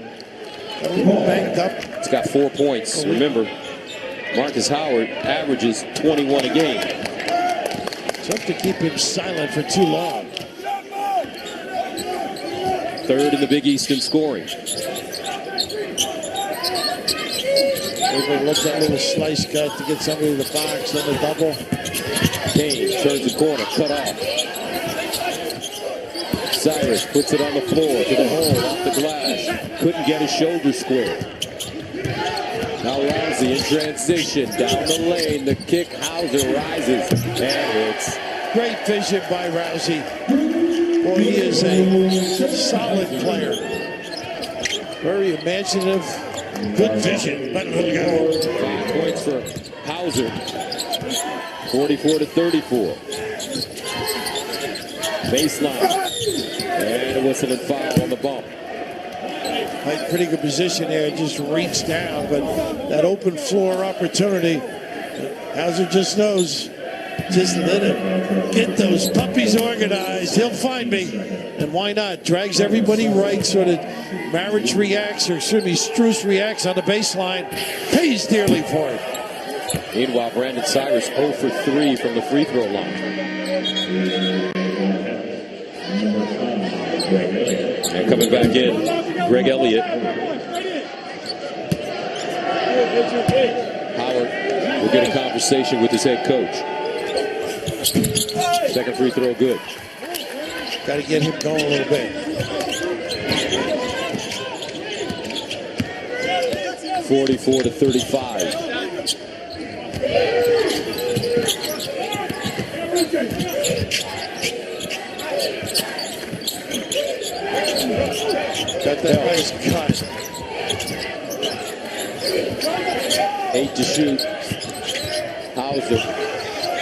Banged up. It's got 4 points. Remember, Marcus Howard averages 21 a game. Tough to keep him silent for too long. Third in the Big East in scoring. Everybody looks at a little slice cut to get somebody in the box, then a double. Kane turns the corner, cut off. Cyrus puts it on the floor to the hole, off the glass. Couldn't get his shoulder square. Now Rousey in transition, down the lane. The kick, Hauser rises and hits. Great vision by Rousey. Boy, he is a solid player. Very imaginative. Good vision. 5 points for Hauser. 44-34. Baseline. And a whistle and foul on the bump. Had pretty good position there. Just reached down, but that open floor opportunity, Hauser just knows Just let him get those puppies organized. He'll find me. And why not? Drags everybody right, sort of Marriage reacts, or excuse me, Strus reacts on the baseline. Pays dearly for it. Meanwhile, Brandon Cyrus 0 for 3 from the free throw line. And coming back in, Greg Elliott. Howard will get a conversation with his head coach. Second free throw good. Got to get him going a little bit. 44 to 35. Got that nice cut. 8 to shoot. Hauser.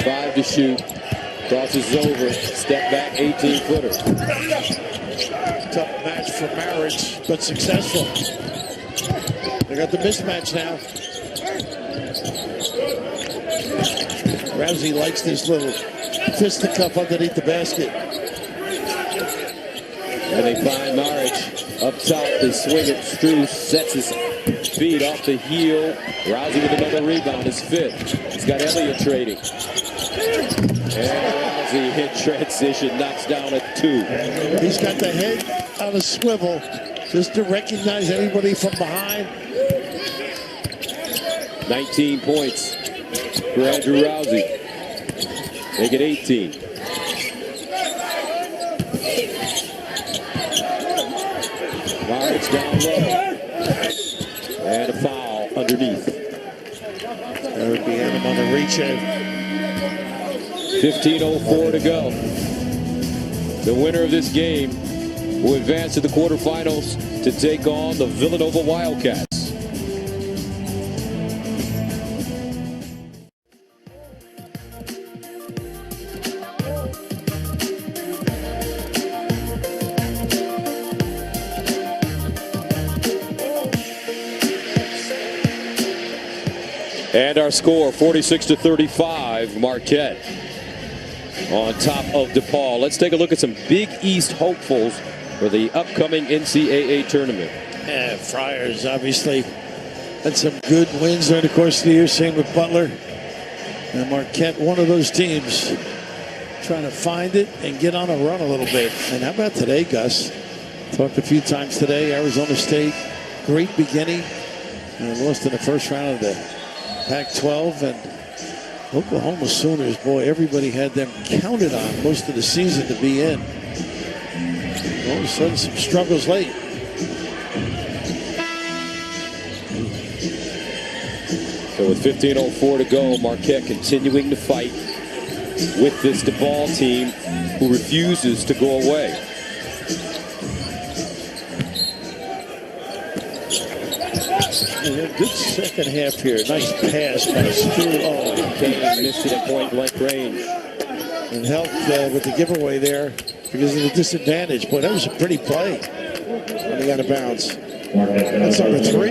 5 to shoot. Crosses over. Step back 18-footer. Tough match for Marriage, but successful. They got the mismatch now. Rousey likes this little fisticuff underneath the basket. And they find Marriage up top. They swing it. Strus sets his feet off the heel. Rousey with another rebound. His fifth. He's got Elliott trading. And Rousey in transition knocks down a 2. He's got the head on a swivel just to recognize anybody from behind. 19 points for Andrew Rousey. Make it 18. Marriage down low. And a foul underneath. That would be him on the reach in. 15:04 to go. The winner of this game will advance to the quarterfinals to take on the Villanova Wildcats. And our score, 46 to 35, Marquette on top of Depaul. Let's take a look at some Big East hopefuls for the upcoming NCAA tournament. Yeah, Friars obviously had some good wins during the course of the year. Same with Butler. And Marquette, one of those teams trying to find it and get on a run a little bit. And how about today, Gus? Talked a few times today. Arizona State, great beginning. And lost in the first round of the Pac-12, and Oklahoma Sooners, boy, everybody had them counted on most of the season to be in. All of a sudden, some struggles late. So with 15:04 to go, Marquette continuing to fight with this Depaul team who refuses to go away. Good second half here. Nice pass by Stu. Oh, Kane missed it at point-blank range. And helped with the giveaway there because of the disadvantage. Boy, that was a pretty play when he got a bounce. That's number 3.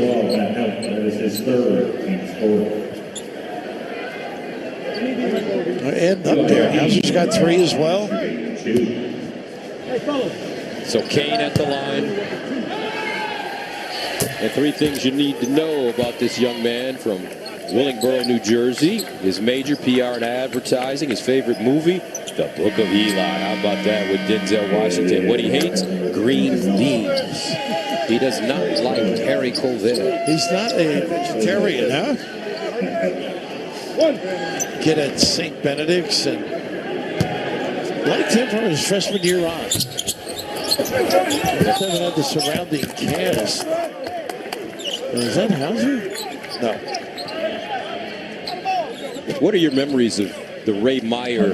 And up there. Hauser's got 3 as well. So Kane at the line. And 3 things you need to know about this young man from Willingboro, New Jersey. His major, PR and advertising. His favorite movie, The Book of Eli. How about that with Denzel Washington? What he hates, green beans. He does not like Terry Colville. He's not a vegetarian, huh? Kid at St. Benedict's and liked him from his freshman year on. Haven't had the surrounding cast. Is that Hauser? No. What are your memories of the Ray Meyer,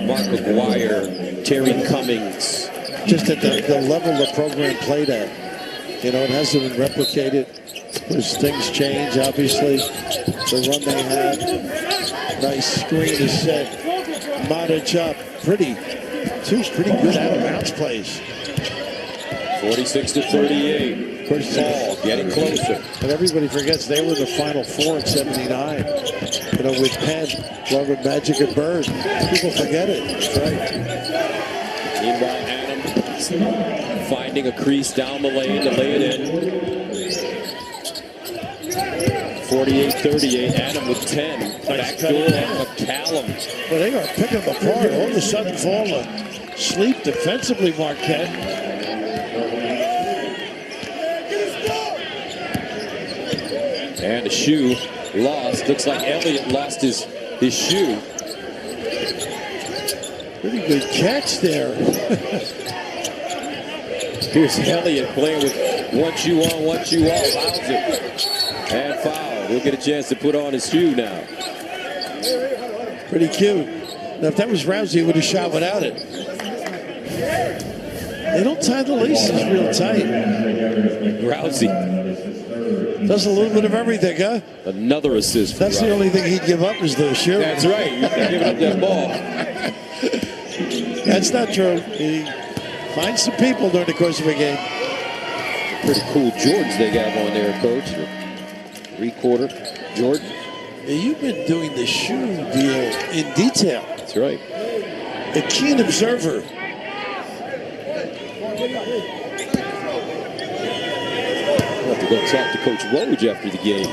Mark McGuire, Terry Cummings? Just at the level the program played at. You know, it hasn't been replicated. As things change, obviously. The run they had. Nice screen is set. Modic up. Two pretty good out-of-bounds plays. 46 to 38. First Ball getting closer. But everybody forgets they were the Final Four in '79. You know, with Penn, along with Magic and Bird, people forget it. That's right. Meanwhile, Adam finding a crease down the lane to lay it in. 48-38, Adam with 10. Backdoor McCallum. Well, they are picking them apart. All of a sudden falling asleep defensively, Marquette. And a shoe lost. Looks like Elliott lost his shoe. Pretty good catch there. Here's Elliott playing with one shoe on, one shoe off. Fouls it. And foul. He'll get a chance to put on his shoe now. Pretty cute. Now, if that was Rousey, he would have shot without it. They don't tie the laces real tight. Rousey does a little bit of everything, huh? Another assist. That's the only thing he'd give up is the shoe. That's right. He's not giving up that ball. That's not true. He finds some people during the course of a game. Pretty cool Jordans they got on there, Coach. 3-quarter Jordan. Yeah, you've been doing the shoe deal in detail. That's right. A keen observer. We'll have to go talk to Coach Woj after the game.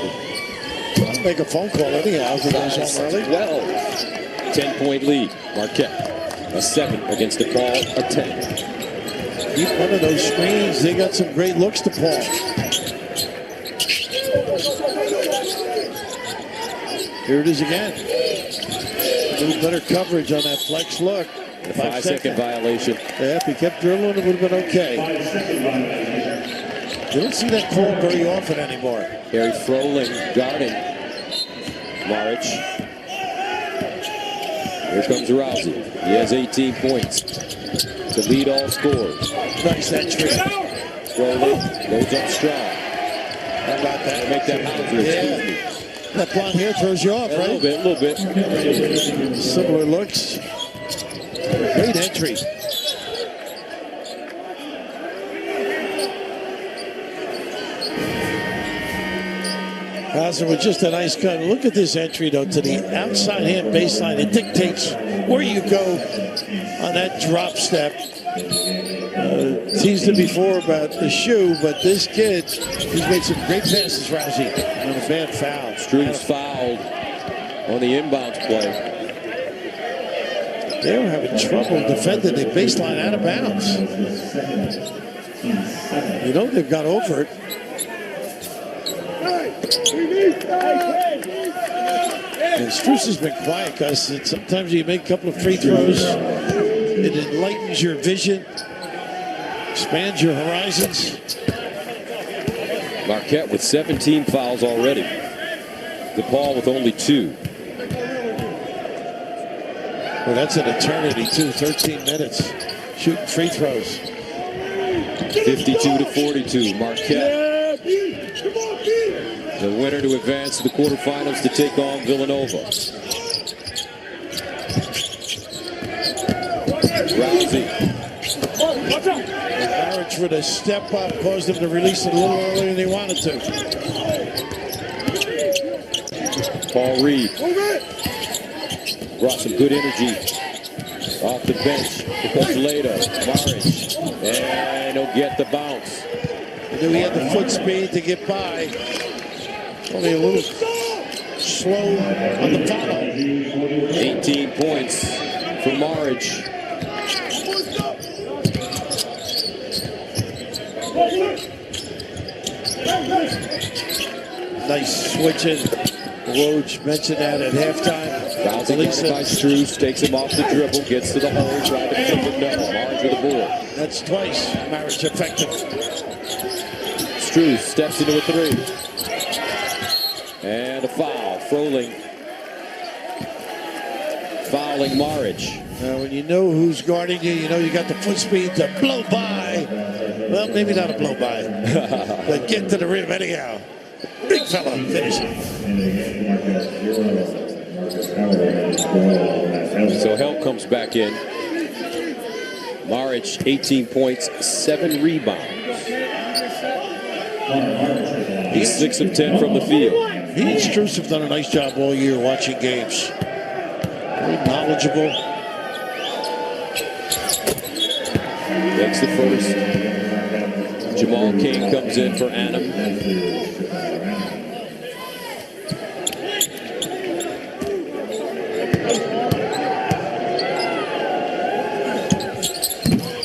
I'll make a phone call anyhow. If it goes home early. 10-point lead. Marquette. A 7 against Depaul, a 10. Keep one of those screens. They got some great looks to Paul. Here it is again. A little better coverage on that flex look. A 5-second violation. Yeah, if he kept dribbling, it would have been okay. You don't see that call very often anymore. Harry Froling guarding Marich. Here comes Rousey. He has 18 points to lead all scores. Nice entry. Froling goes up strong. How about that? Make that Hauser, excuse me. That blonde hair throws you off, right? A little bit. Similar looks. Great entry. Hauser with just a nice cut. Look at this entry, though, to the outside hand baseline. It dictates where you go on that drop step. Teased it before about the shoe, but this kid, he's made some great passes, Rousey, on a bad foul. Struess fouled on the inbounds play. They were having trouble defending the baseline out of bounds. You know they've got over it. And Struess has been quiet because sometimes you make a couple of free throws. It enlightens your vision, expands your horizons. Marquette with 17 fouls already. Depaul with only 2. Well, that's an eternity, too. 13 minutes. Shooting free throws. 52-42. Marquette. The winner to advance to the quarterfinals to take on Villanova. Rousey. Marich with a step up caused him to release it a little earlier than he wanted to. Paul Reed brought some good energy off the bench to Coach Lato. Marich. And he'll get the bounce. He knew he had the foot speed to get by. Only a little slow on the follow. 18 points for Marich. Nice switching. Woj mentioned that at halftime. Rousey gets by Struess, takes him off the dribble, gets to the hole, trying to flip it. No, Marich with the board. That's twice. Marich effective. Struess steps into a 3. And a foul. Froling fouling Marich. Now, when you know who's guarding you, you know you got the foot speed to blow by. Well, maybe not a blow by, but get to the rim anyhow. Big fella finishing. So help comes back in. Marich, 18 points, 7 rebounds. He's 6 of 10 from the field. He and Strus have done a nice job all year watching games. Very knowledgeable. Makes the first. Jamal Cain comes in for Annam.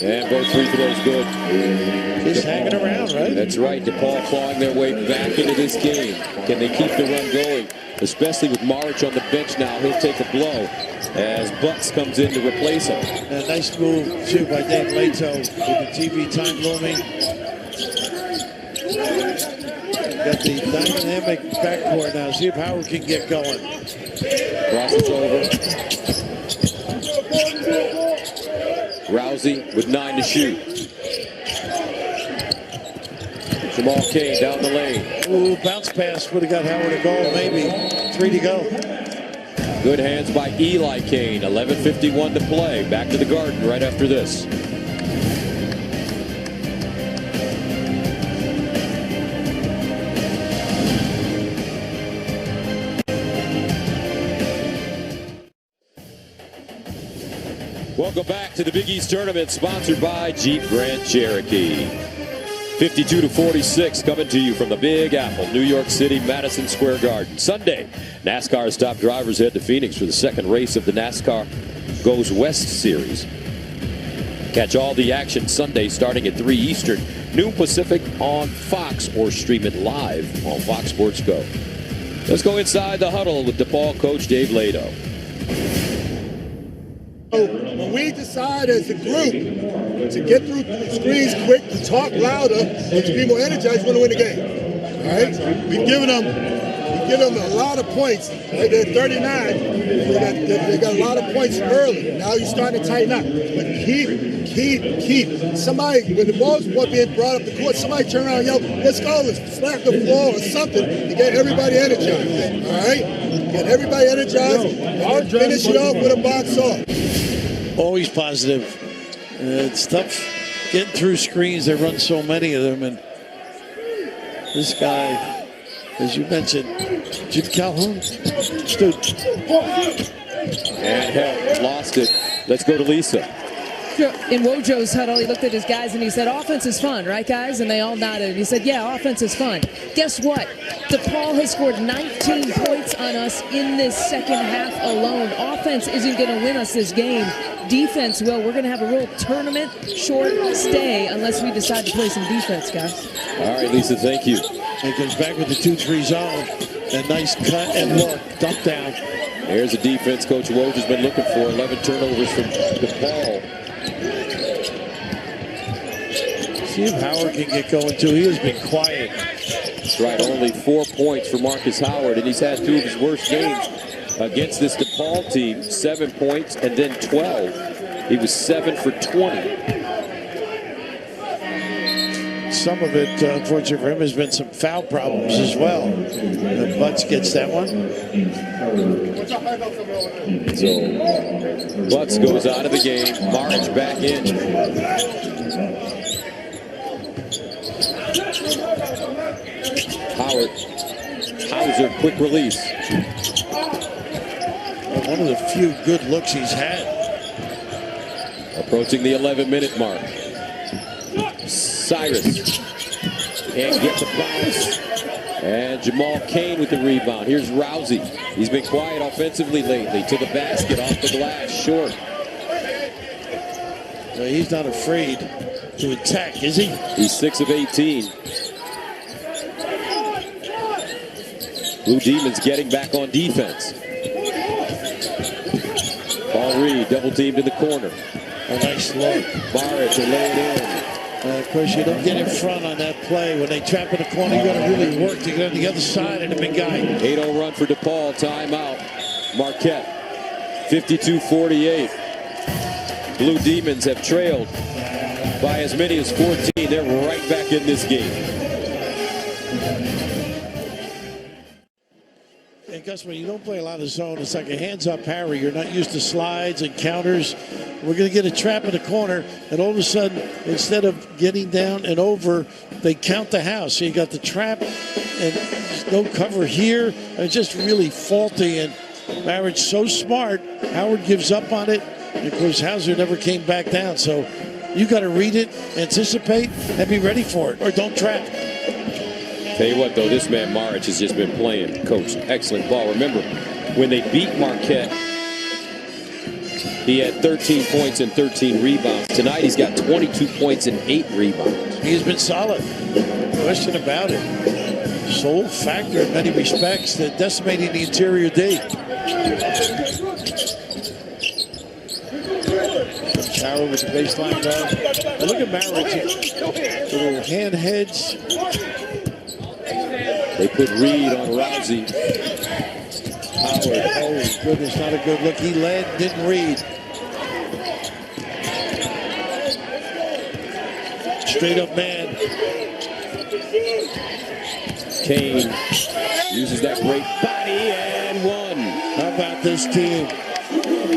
And both free throws good. Just hanging around, right? That's right. Depaul clawing their way back into this game. Can they keep the run going? Especially with Maric on the bench now. He'll take a blow as Butts comes in to replace him. A nice move, too, by Dan Leto with the TV time looming. Got the dynamic backcourt now. See if Howard can get going. Crosses over. Rousey with 9 to shoot. Jamal Cain down the lane. Ooh, bounce pass would have got Howard a goal, maybe. 3 to go. Good hands by Eli Cain. 11:51 to play. Back to the Garden right after this. Welcome back to the Big East Tournament, sponsored by Jeep Grand Cherokee. 52-46 coming to you from the Big Apple, New York City, Madison Square Garden. Sunday, NASCAR's top drivers head to Phoenix for the second race of the NASCAR Goes West Series. Catch all the action Sunday starting at 3 Eastern, noon Pacific on Fox, or stream it live on Fox Sports Go. Let's go inside the huddle with DePaul coach Dave Leto. When we decide as a group to get through the screens quick, to talk louder, and to be more energized, we're going to win the game. All right? We've given them a lot of points. Right? They're 39. They got a lot of points early. Now you're starting to tighten up. But keep. Somebody, when the ball's being brought up the court, somebody turn around and yell, let's go, let's slap the floor or something to get everybody energized. All right? Get everybody energized. And finish it off with a box off. Always positive. It's tough getting through screens. They run so many of them. And this guy, as you mentioned, Jim Calhoun, student. And help, lost it. Let's go to Lisa. In Wojo's huddle, he looked at his guys and he said, offense is fun, right, guys? And they all nodded. And he said, yeah, offense is fun. Guess what? DePaul has scored 19 points on us in this second half alone. Offense isn't going to win us this game. Defense will. We're going to have a real tournament short stay unless we decide to play some defense, guys. All right, Lisa, thank you. He comes back with the 2-3 zone. A nice cut and look. Dump down. There's a defense Coach Woj has been looking for. 11 turnovers from DePaul. See if Howard can get going, too. He has been quiet. That's right. Only 4 points for Marcus Howard, and he's had 2 of his worst games against this DePaul team. 7 points and then 12. He was 7 for 20. Some of it, unfortunately for him, has been some foul problems as well. Butts gets that one. So Butts goes out of the game. Maric back in. Hauser, quick release. One of the few good looks he's had. Approaching the 11-minute mark. Cyrus can't get the bounce. And Jamal Cain with the rebound. Here's Rousey. He's been quiet offensively lately. To the basket, off the glass, short. So he's not afraid to attack, is he? He's 6 of 18. Blue Demons getting back on defense. Paul Reed double teamed in the corner. A nice look. Maric to lay it in. Of course, you don't get in front on that play. When they trap in the corner, you got to really work to get on the other side of the big guy. 8-0 run for DePaul. Timeout. Marquette. 52-48. Blue Demons have trailed by as many as 14. They're right back in this game. Gus, when you don't play a lot of zone, it's like a hands-up parry. You're not used to slides and counters. We're going to get a trap in the corner, and all of a sudden, instead of getting down and over, they count the house. So you got the trap and no cover here. It's just really faulty, and Marriage so smart. Howard gives up on it, and of course, Hauser never came back down. So you got to read it, anticipate, and be ready for it, or don't trap. Tell you what, though, this man Marich has just been playing, coach. Excellent ball. Remember, when they beat Marquette, he had 13 points and 13 rebounds. Tonight, he's got 22 points and 8 rebounds. He's been solid. No question about it. Sole factor in many respects, that decimating the interior D. Shower with the baseline run. And look at Marich. Little hand heads. They put Reed on Rousey. Howard, oh goodness, not a good look. He led, didn't read. Straight up man. Kane uses that great body and one. How about this team?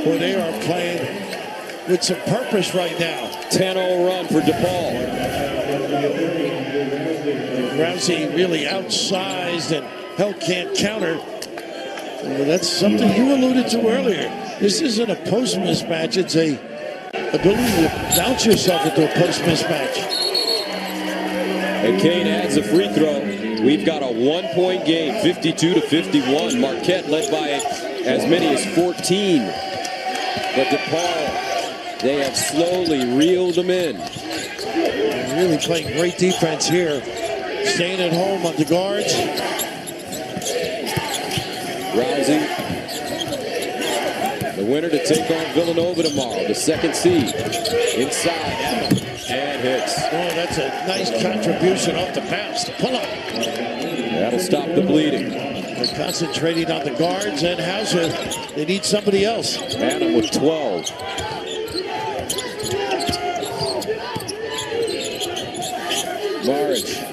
Well, they are playing with some purpose right now. 10-0 run for Depaul. Rousey really outsized and Hell can't counter. Well, that's something you alluded to earlier. This isn't a post mismatch. It's a ability to bounce yourself into a post mismatch. And Kane adds a free throw. We've got a 1-point game, 52-51. Marquette led by as many as 14. But Depaul, they have slowly reeled them in. Really playing great defense here. Staying at home on the guards. Rousey, the winner to take on Villanova tomorrow, the second seed. Inside, and hits. Oh, that's a nice contribution off the bounce. Pull up. That'll stop the bleeding. They're concentrating on the guards and Hauser. They need somebody else. Adam with 12. Marich.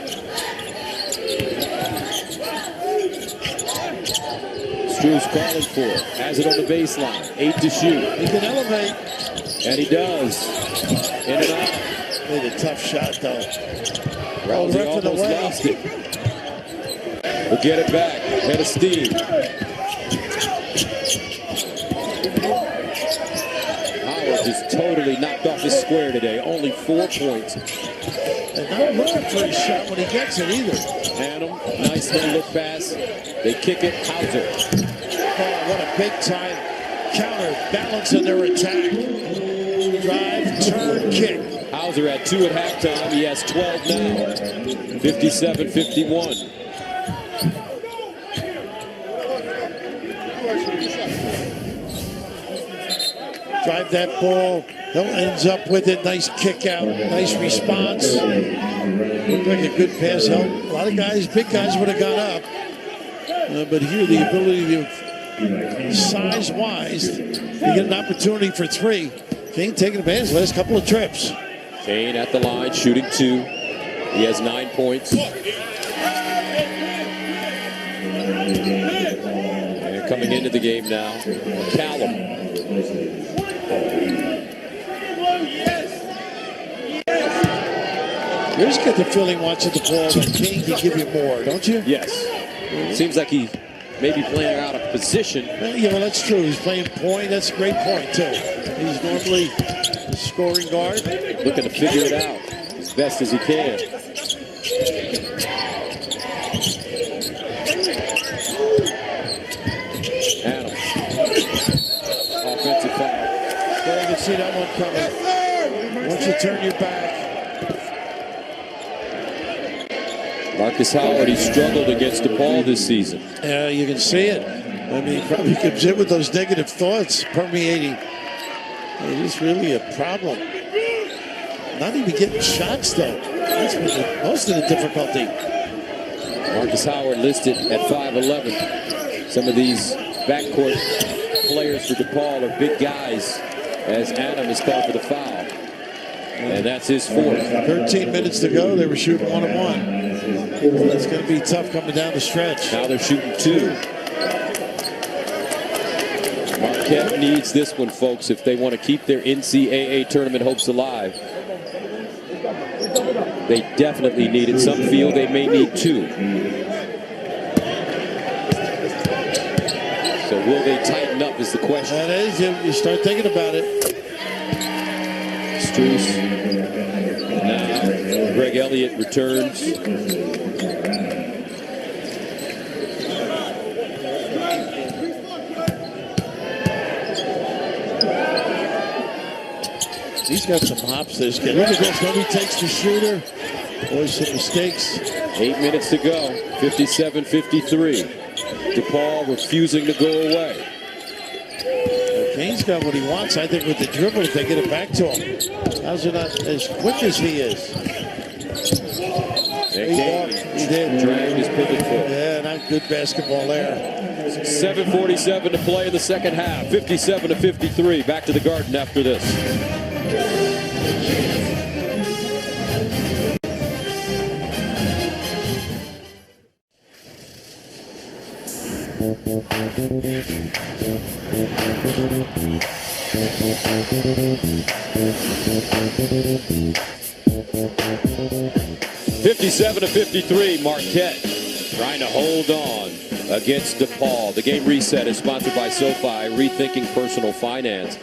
Struce calling for it. Has it on the baseline. 8 to shoot. He can elevate. And he does. In and out. Made a tough shot, though. Rousey almost lost it. We'll get it back. Head of steam. Howard just totally knocked off his square today. Only 4 points. And not looking for his shot when he gets it either. Adam, nice little look pass. They kick it. Hauser. Oh, what a big time counter balance in their attack. Drive, turn, kick. Hauser had 2 at halftime. He has 12 now. 57-51. Drive that ball. Hill ends up with it. Nice kick out. Nice response. Looked like a good pass. A lot of guys, big guys would have gone up. But here, the ability to, size-wise, you get an opportunity for 3. Kane taking advantage of the last couple of trips. Kane at the line, shooting 2. He has 9 points. And coming into the game now, McCallum. You just get the feeling watching the ball that King can give you more, don't you? Yes. Seems like he may be playing out of position. Yeah, well, that's true. He's playing point. That's a great point, too. He's normally the scoring guard. Looking to figure it out as best as he can. Adam. Offensive foul. Yeah, you can see that one coming. Once you turn your back. Marcus Howard, he struggled against Depaul this season. Yeah, you can see it. I mean, probably comes in with those negative thoughts permeating. It is really a problem. Not even getting shots, though. That's most of the difficulty. Marcus Howard listed at 5'11". Some of these backcourt players for Depaul are big guys, as Adam is called for the foul. And that's his 4th. 13 minutes to go. They were shooting 1-1. It's going to be tough coming down the stretch. Now they're shooting 2. Marquette needs this one, folks, if they want to keep their NCAA tournament hopes alive. They definitely need it. Some feel they may need 2. So will they tighten up is the question. That is, you start thinking about it. Strus. Now Greg Elliott returns. He's got some hops, this kid. Look at this. Nobody takes the shooter. Always some mistakes. 8 minutes to go. 57-53. Depaul refusing to go away. Well, Kane's got what he wants, I think, with the dribble if they get it back to him. How's it not as quick as he is? He did. Dragged his pivot foot. Yeah, not good basketball there. 7:47 to play in the second half. 57-53. Back to the Garden after this. 57-53, Marquette trying to hold on against Depaul. The game reset is sponsored by SoFi, rethinking personal finance.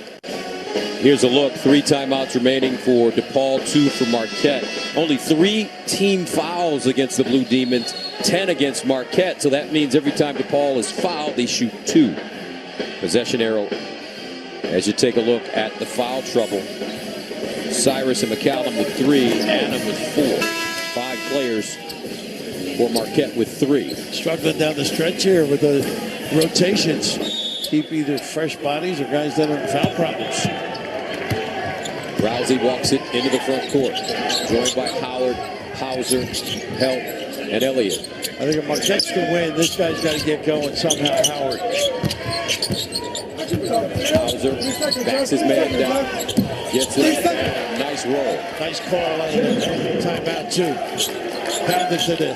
Here's a look. 3 timeouts remaining for Depaul, 2 for Marquette. Only 3 team fouls against the Blue Demons, 10 against Marquette. So that means every time Depaul is fouled, they shoot 2. Possession arrow as you take a look at the foul trouble. Cyrus and McCallum with 3, Annam with 4. 5 players for Marquette with 3. Struggling down the stretch here with the rotations. Keep either fresh bodies or guys that are in foul problems. Rousey walks it into the front court, joined by Howard, Hauser, Help, and Elliott. I think if Marquette's to win, this guy's got to get going somehow, Howard. Hauser backs his man down, gets it, nice roll. Nice call out of the timeout, too. Pound it to the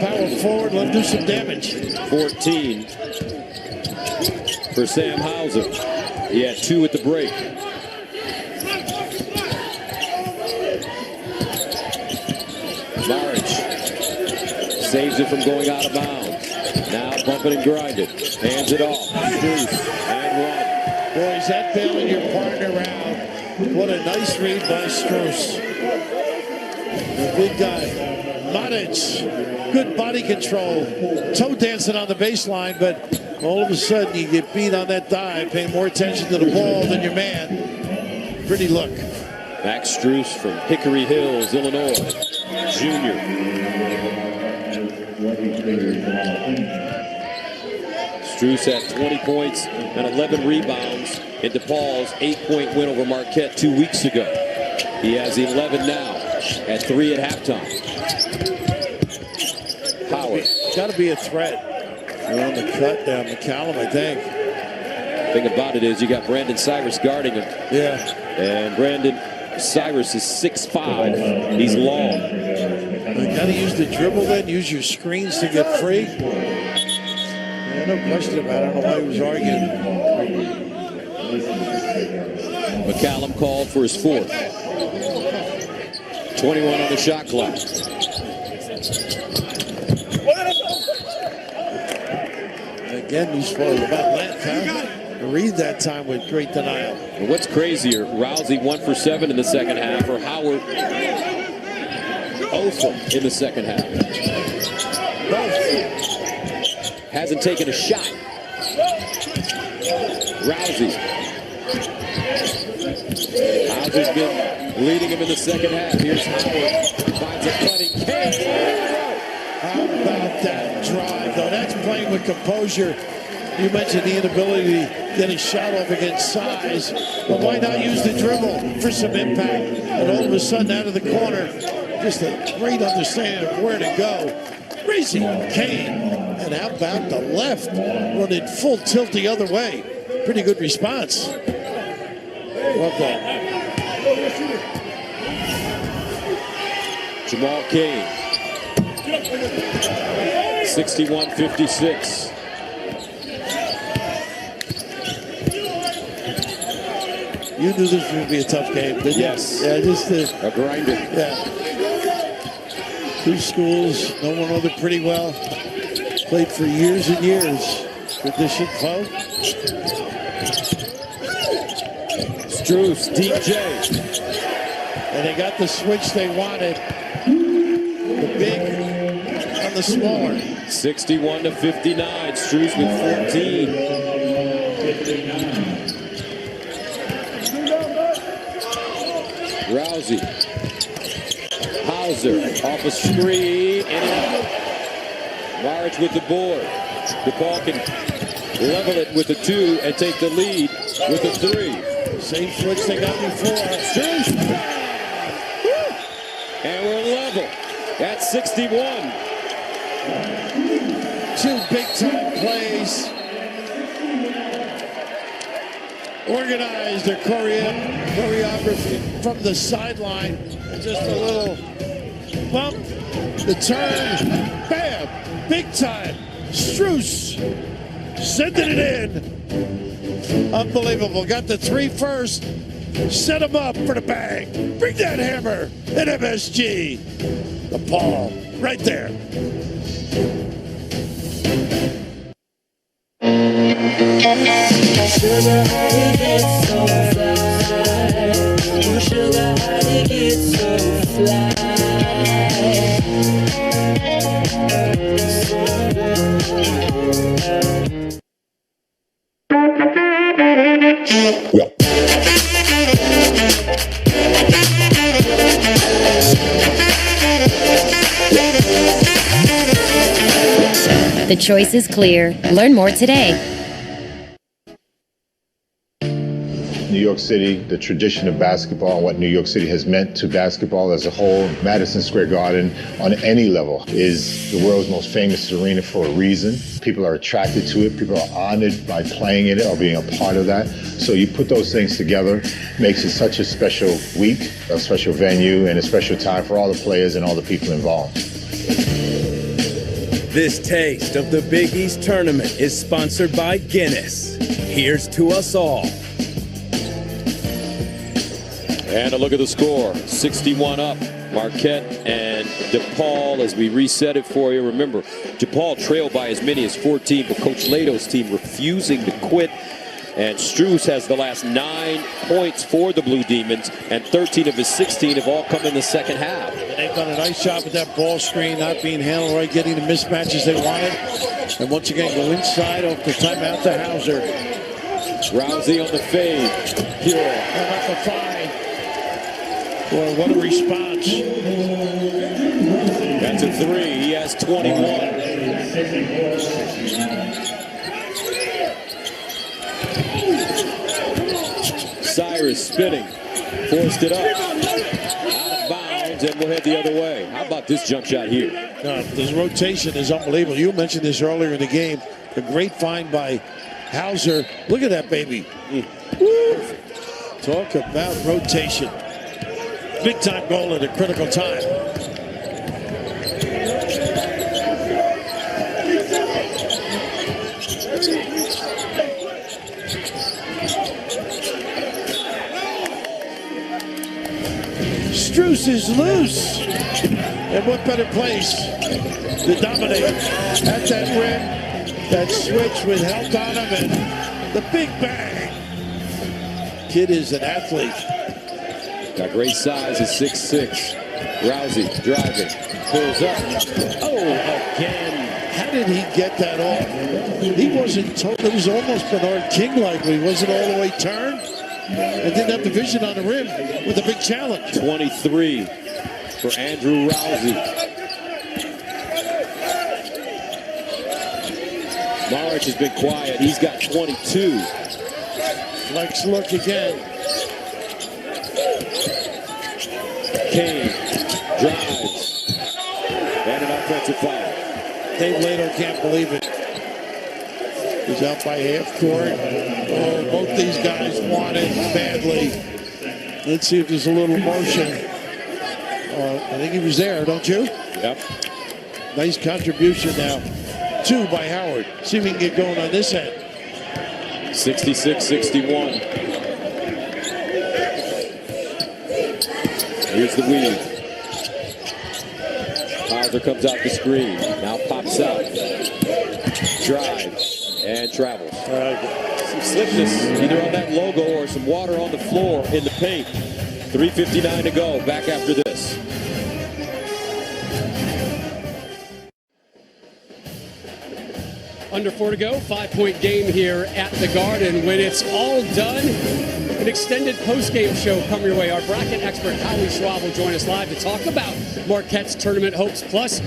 power forward, let him do some damage. 14 for Sam Hauser. He had 2 at the break. Marich saves it from going out of bounds. Now bumping and grinding. Hands it off. Strus and run. Boys, that bailing your partner out. What a nice read by Strus. The big guy. Marich, good body control. Toe dancing on the baseline, but all of a sudden you get beat on that dive, paying more attention to the ball than your man. Pretty look. Max Strus from Hickory Hills, Illinois. Junior. Strus had 20 points and 11 rebounds in Depaul's 8-point win over Marquette 2 weeks ago. He has 11 now, at 3 at halftime. Howard. Got to be a threat. They're on the cut down McCallum, I think. Thing about it is you got Brandon Cyrus guarding him. Yeah. And Brandon Cyrus is 6'5". He's long. You got to use the dribble then, use your screens to get free. Yeah, no question about it. I don't know why he was arguing. McCallum called for his 4th. 21 on the shot clock. Again, he's spoiled about length, huh? Read that time with great denial. And what's crazier, Rousey 1 for 7 in the second half, or Howard 0 for in the second half? Both. Hasn't taken a shot. Rousey. Hauser's been leading him in the second half. Here's Howard. Finds a cutting Kane. How about that drive, though? That's playing with composure. You mentioned the inability to get a shot off against size, but why not use the dribble for some impact? And all of a sudden, out of the corner, just a great understanding of where to go. Raising Kane. And how about the left? Running full tilt the other way. Pretty good response. Well done. Jamal Kane. 61-56. You knew this was going to be a tough game, didn't you? Yes. Yeah, just a grinder. Yeah. Two schools, know one another pretty well. Played for years and years. Tradition foe. Struce, DJ. And they got the switch they wanted. The big on the smaller. 61-59. Struce with 14. Rousey. Hauser off a screen and out. March with the board. Depaul can level it with a 2 and take the lead with a 3. Same switch they got before. Struce. And we're level at 61. Two big-time plays. Organized their choreography from the sideline. Just a little bump. The turn. Bam! Big time. Struce sending it in. Unbelievable. Got the 3 first. Set him up for the bang. Bring that hammer at MSG. The ball right there. Sugar, how you get so fly? Sugar, how you get so fly? The choice is clear. Learn more today. New York City, the tradition of basketball, and what New York City has meant to basketball as a whole. Madison Square Garden, on any level, is the world's most famous arena for a reason. People are attracted to it. People are honored by playing in it or being a part of that. So you put those things together, makes it such a special week, a special venue, and a special time for all the players and all the people involved. This taste of the Big East tournament is sponsored by Guinness. Here's to us all. And a look at the score, 61 up. Marquette and Depaul as we reset it for you. Remember, Depaul trailed by as many as 14, but Coach Leto's team refusing to quit. And Struce has the last 9 points for the Blue Demons, and 13 of his 16 have all come in the second half. And they've done a nice job with that ball screen, not being handled right, getting the mismatches they wanted. And once again, go inside off the timeout to Hauser. Rousey on the fade. Pure. How about the 5? Boy, what a response. That's a 3. He has 21. Cyrus spinning. Forced it up. Out of bounds, and we'll head the other way. How about this jump shot here? This rotation is unbelievable. You mentioned this earlier in the game. A great find by Hauser. Look at that, baby. Woo. Talk about rotation. Big time goal at a critical time. Struce is loose. And what better place to dominate at that rim? That switch with help on him and the big bang. Kid is an athlete. Got great size at 6'6". Rousey driving, pulls up. Oh, again. How did he get that off? He wasn't told. It was almost Bernard King-like. He wasn't all the way turned and didn't have the vision on the rim with a big challenge. 23 for Andrew Rousey. March has been quiet. He's got 22. Flex look again. Kane drives. And an offensive foul. Dave Leto can't believe it. He's out by half court. Oh, both these guys want it badly. Let's see if there's a little motion. I think he was there, don't you? Yep. Nice contribution now. 2 by Howard. See if we can get going on this end. 66-61. Here's the weave. Hauser comes out the screen. Now pops out. Drives and travels. Some slickness either on that logo or some water on the floor in the paint. 3:59 to go. Back after this. Under 4 to go, 5-point game here at the Garden. When it's all done, an extended post-game show come your way. Our bracket expert, Howie Schwab, will join us live to talk about Marquette's tournament hopes, plus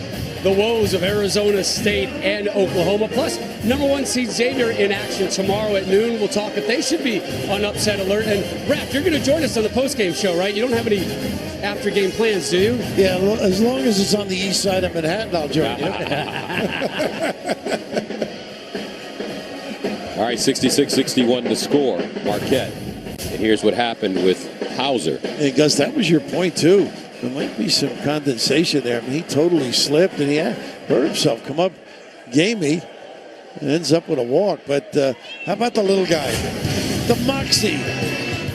the woes of Arizona State and Oklahoma, plus number 1 seed Xavier in action tomorrow at noon. We'll talk if they should be on upset alert. And, Raph, you're going to join us on the post-game show, right? You don't have any after-game plans, do you? Yeah, as long as it's on the east side of Manhattan, I'll join you. All right, 66-61 the score, Marquette. And here's what happened with Hauser. Hey, Gus, that was your point, too. There might be some condensation there. I mean, he totally slipped, and he hurt himself. Come up gamey, and ends up with a walk. But how about the little guy? The moxie,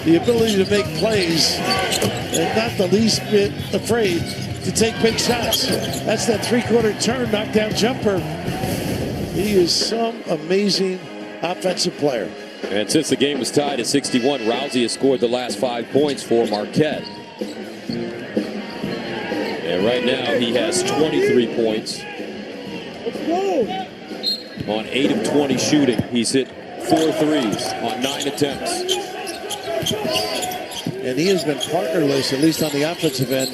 the ability to make plays, and not the least bit afraid to take big shots. That's that three-quarter turn, knockdown jumper. He is some amazing offensive player. And since the game was tied at 61, Rousey has scored the last 5 points for Marquette. And right now he has 23 points. On 8 of 20 shooting, he's hit 4 threes on 9 attempts. And he has been partnerless, at least on the offensive end,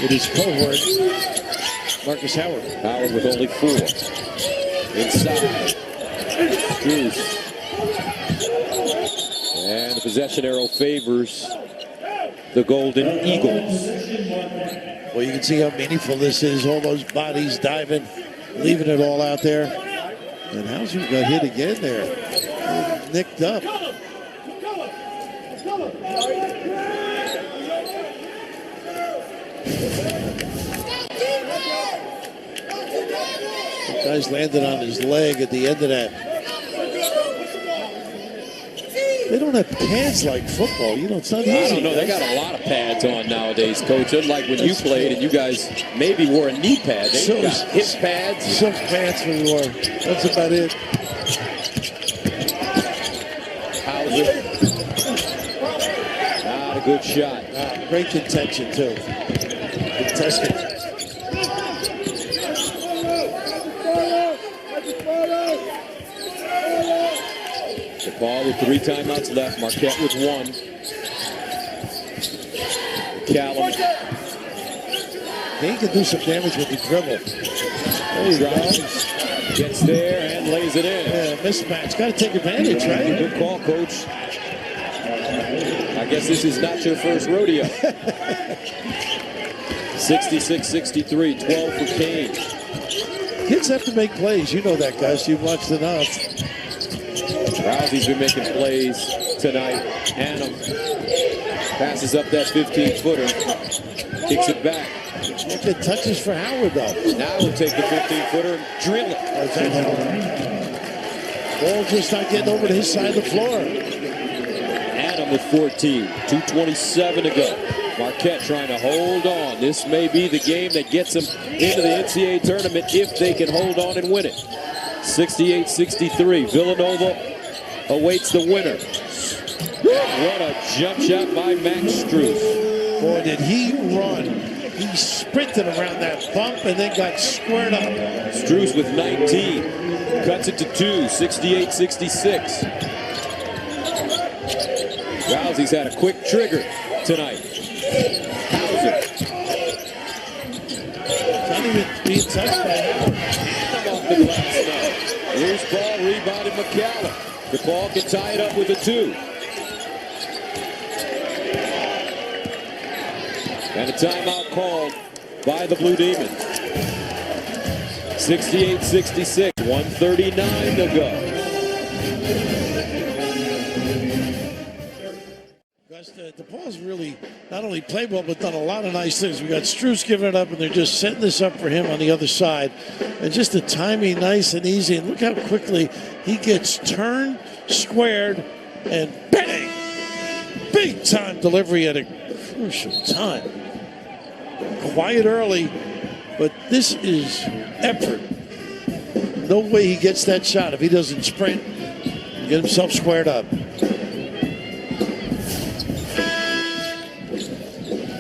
with his cohort, Marcus Howard. Howard with only 4. Inside. Strus. And the possession arrow favors the Golden Eagles. Well, you can see how meaningful this is. All those bodies diving, leaving it all out there. And Hauser got hit again there. Nicked up. The guy's landed on his leg at the end of that. They don't have pads like football. You know, it's not easy. I don't know. They got a lot of pads on nowadays, Coach. Unlike when you played and you guys maybe wore a knee pad. They got hip pads. Silk pants we wore. That's about it. Hauser. Not a good shot. Great contention, too. Contested. Depaul with 3 timeouts left. Marquette with 1. Callum. He can do some damage with the dribble. Gets there and lays it in. Yeah, mismatch. Got to take advantage, right? Good call, Coach. I guess this is not your first rodeo. 66-63, 12 for Kane. Kids have to make plays. You know that, Gus. You've watched enough. Rousey's been making plays tonight. Hannum passes up that 15-footer. Kicks it back. Look at touches for Howard, though. Now we'll take the 15-footer and drill it. Ball just not getting over to his side of the floor. Hannum with 14. 2:27 to go. Marquette trying to hold on. This may be the game that gets them into the NCAA tournament if they can hold on and win it. 68-63. Villanova awaits the winner. What a jump shot by Max Strus. Boy, did he run. He sprinted around that bump and then got squared up. Strus with 19. Cuts it to 2. 68-66. Rousey's had a quick trigger tonight. Hauser. Not even being touched by Howard. Off the glass now. Here's ball rebounded McCallum. Depaul can tie it up with a 2. And a timeout called by the Blue Demons. 68-66, 1:39 to go. Depaul's really not only played well, but done a lot of nice things. We got Strus giving it up, and they're just setting this up for him on the other side. And just the timing, nice and easy. And look how quickly he gets turned, squared, and bang! Big time delivery at a crucial time. quiet early, but this is effort. No way he gets that shot if he doesn't sprint and get himself squared up.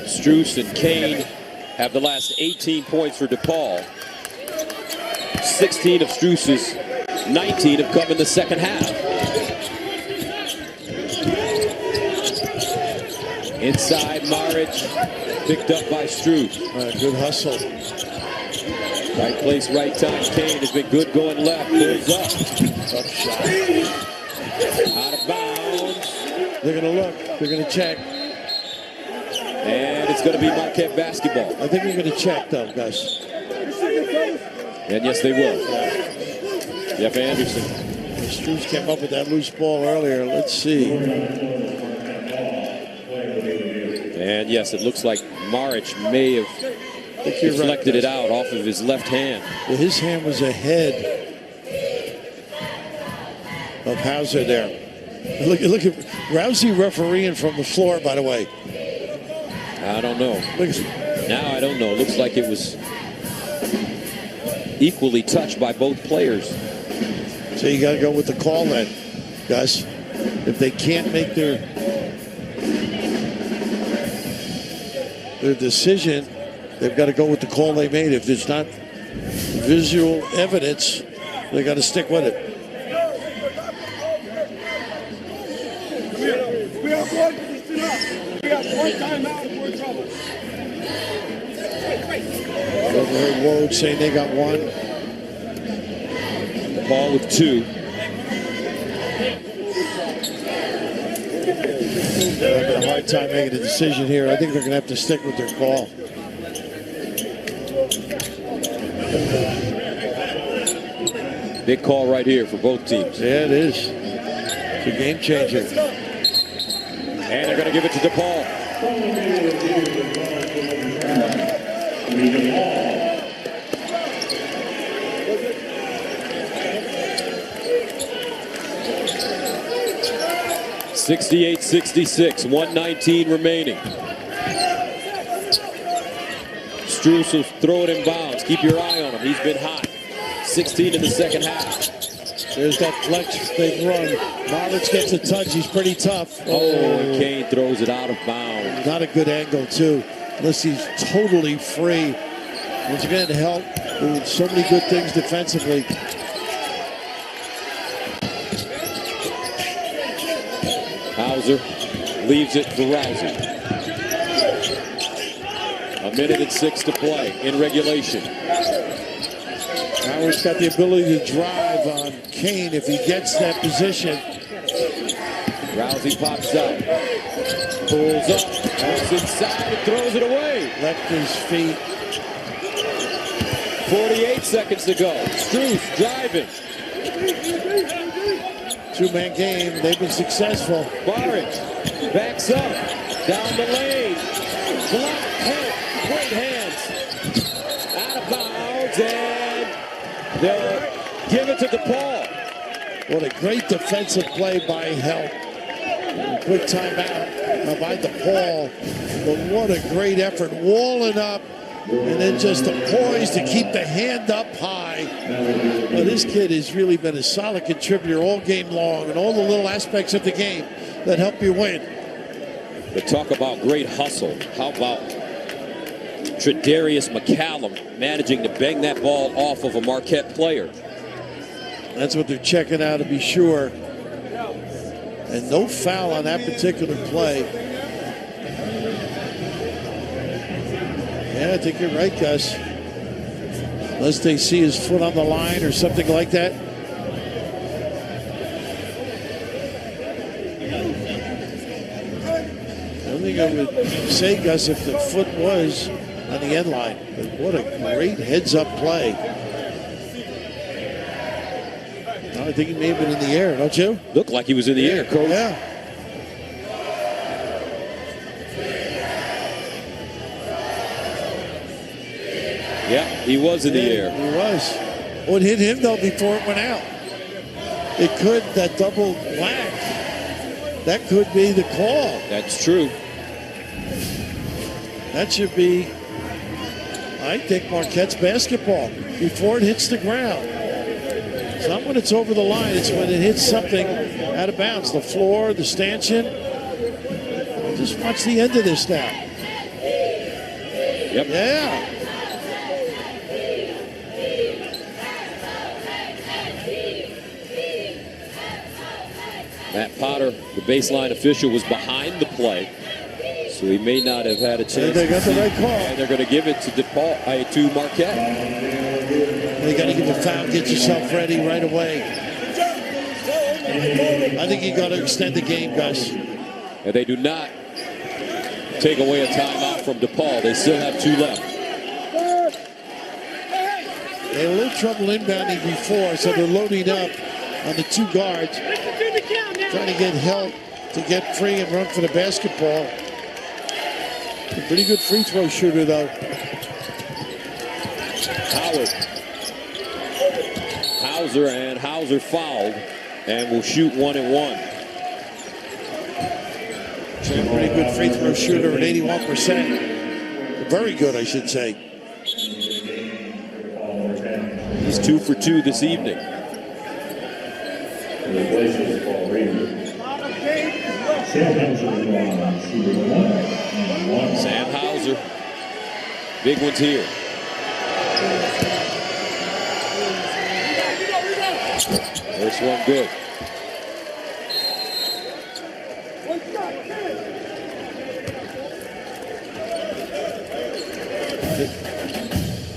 Strus and Kane have the last 18 points for DePaul. 16 of Strus's 19 have come in the second half. Inside, Maric, picked up by Strus. Good hustle. Right place, right time. Kane has been good going left. Pulls up. Tough shot. Out of bounds. They're going to look. They're going to check. And it's going to be Marquette basketball. I think they're going to check, though, Gus. And yes, they will. Jeff Anderson. Strus came up with that loose ball earlier. Let's see. And yes, it looks like Maric may have deflected it out off of his left hand. Well, his hand was ahead of Hauser there. Look at Rousey refereeing from the floor, by the way. I don't know. Now I don't know. Looks like it was equally touched by both players. So you got to go with the call then, Gus. If they can't make their decision, they've got to go with the call they made. If there's not visual evidence, they got to stick with it. We have one timeout and we're in trouble. Overheard Woj saying they got one. Ball with two. They're having a hard time making a decision here. I think they're going to have to stick with their call. Big call right here for both teams. Yeah, it is. It's a game changer. And they're going to give it to DePaul. 68-66, 119 remaining. Strus will throw it in bounds. Keep your eye on him. He's been hot. 16 in the second half. There's that flex big run. Maric gets a touch. He's pretty tough. And Kane throws it out of bounds. Not a good angle, too, unless he's totally free. Once again, help. Doing so many good things defensively. Hauser leaves it for Rousey. A minute and 6 to play in regulation. Howard's got the ability to drive on Kane if he gets that position. Rousey pops up. Pulls up. Goes inside and throws it away. Left his feet. 48 seconds to go. Strus driving. Two-man game. They've been successful. Maric backs up. Down the lane. Block. Head. Great hands. Out of bounds. And they'll give it to DePaul. What a great defensive play by Help. Quick timeout by DePaul. But what a great effort. Walling up. And then just the poise to keep the hand up high. Well, this kid has really been a solid contributor all game long and all the little aspects of the game that help you win. But talk about great hustle. How about Tredarius McCallum managing to bang that ball off of a Marquette player? That's what they're checking out to be sure. And no foul on that particular play. Yeah, I think you're right, Gus. Unless they see his foot on the line or something like that. I don't think I would say, Gus, if the foot was on the end line. But what a great heads-up play. I think he may have been in the air, don't you? Looked like he was in the air, Coach. Yeah. Yeah, he was in the air. He was. Oh, it hit him, though, before it went out. It could, that double whack, that could be the call. That's true. That should be I think Marquette's basketball before it hits the ground. It's not when it's over the line, it's when it hits something out of bounds. The floor, the stanchion. Just watch the end of this now. Yep. Yeah. Matt Potter, the baseline official, was behind the play, so he may not have had a chance. They got the right call. And they're going to give it to Depaul, to Marquette. They got to give a foul. Get yourself ready right away. I think you got to extend the game, Gus. And they do not take away a timeout from Depaul. They still have 2 left. They had a little trouble inbounding before, so they're loading up on the 2 guards, trying to get help to get free and run for the basketball. A pretty good free throw shooter, though. Hauser fouled and will shoot 1 and 1. Pretty good free throw shooter at 81%. Very good, I should say. He's 2 for 2 this evening. Sam Hauser. Big one's here. First one good.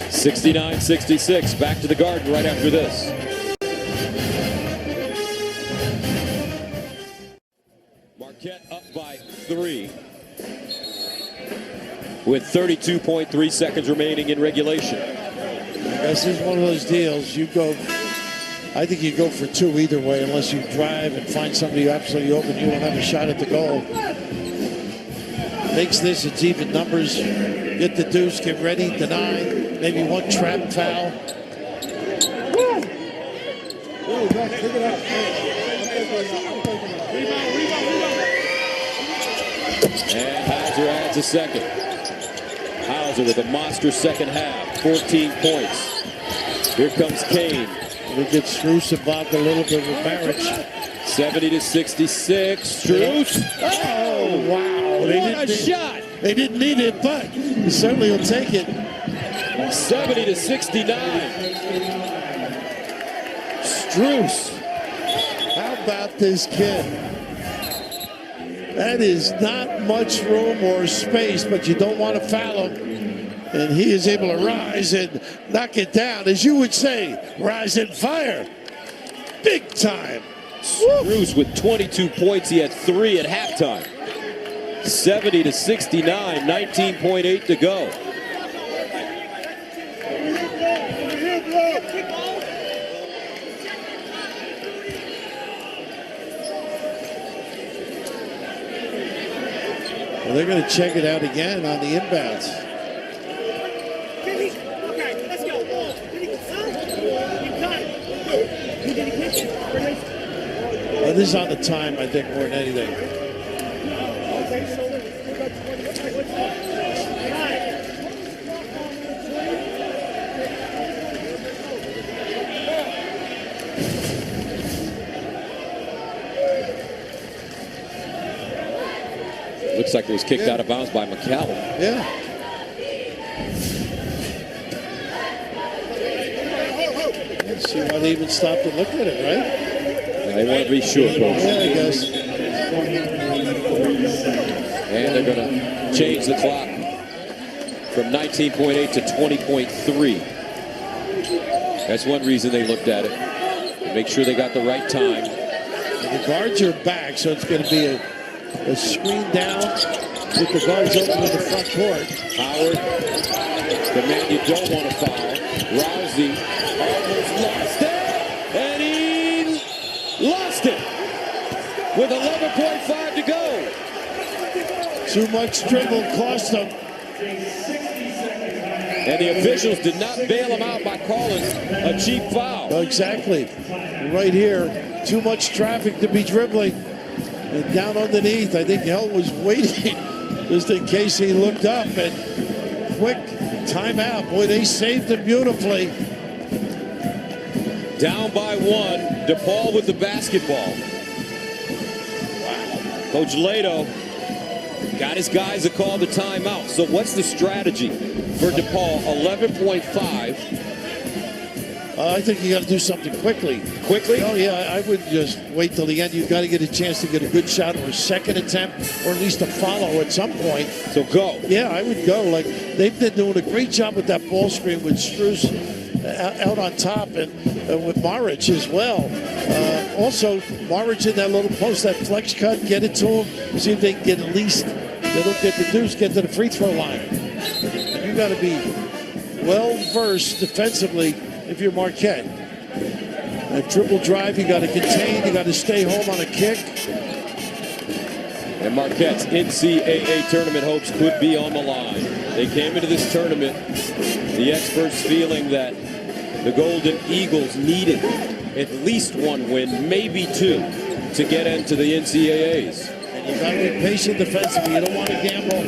(69-66). Back to the Garden right after this. Marquette up by 3 with 32.3 seconds remaining in regulation. This is one of those deals. I think you go for 2 either way, unless you drive and find somebody absolutely open. You won't have a shot at the goal. Makes this, it's even numbers. Get the deuce, get ready, deny. Maybe 1 trap foul. And Hauser adds a second. Hauser with a monster second half, 14 points. Here comes Kane. We'll get Strus involved a little bit with Marriage. 70-66. Strus. Oh, wow. What a shot. They didn't need it, but he certainly will take it. 70-69. Strus. How about this kid? That is not much room or space, but you don't want to foul him. And he is able to rise and knock it down, as you would say, rise and fire. Big time. Strus with 22 points. He had 3 at halftime. 70-69, 19.8 to go. Well, they're going to check it out again on the inbounds. Well, this is on the time, I think, more than anything. Looks like it was kicked out of bounds by McCallum. Yeah. See why they even stopped and looked at it, right? Yeah, they want to be sure, Coach. Yeah, I guess. And they're going to change the clock from 19.8 to 20.3. That's one reason they looked at it. Make sure they got the right time. And the guards are back, so it's going to be a screen down with the guards open in the front court. Howard, the man you don't want to foul. Rousey almost lost it, and he lost it with 11.5 to go. Too much dribble cost them. And the officials did not bail him out by calling a cheap foul. Oh, exactly. Right here, too much traffic to be dribbling. And down underneath, I think Hell was waiting just in case he looked up and quick timeout. Boy, they saved him beautifully. Down by one. Depaul with the basketball. Coach Lato got his guys to call the timeout. So what's the strategy for Depaul? 11.5. I think you got to do something quickly. Quickly? Oh, yeah. I wouldn't just wait till the end. You've got to get a chance to get a good shot or a second attempt or at least a follow at some point. So go. Yeah, I would go. Like, they've been doing a great job with that ball screen with Strus out on top and with Maric as well. Also, Maric in that little post, that flex cut, get it to him, see if they can get at least, they don't get the deuce, get to the free throw line. You got to be well-versed defensively if you're Marquette. A triple drive, you got to contain, you got to stay home on a kick. And Marquette's NCAA tournament hopes could be on the line. They came into this tournament, the experts feeling that the Golden Eagles needed at least one win, maybe two, to get into the NCAAs. And you got to be patient defensively. You don't want to gamble.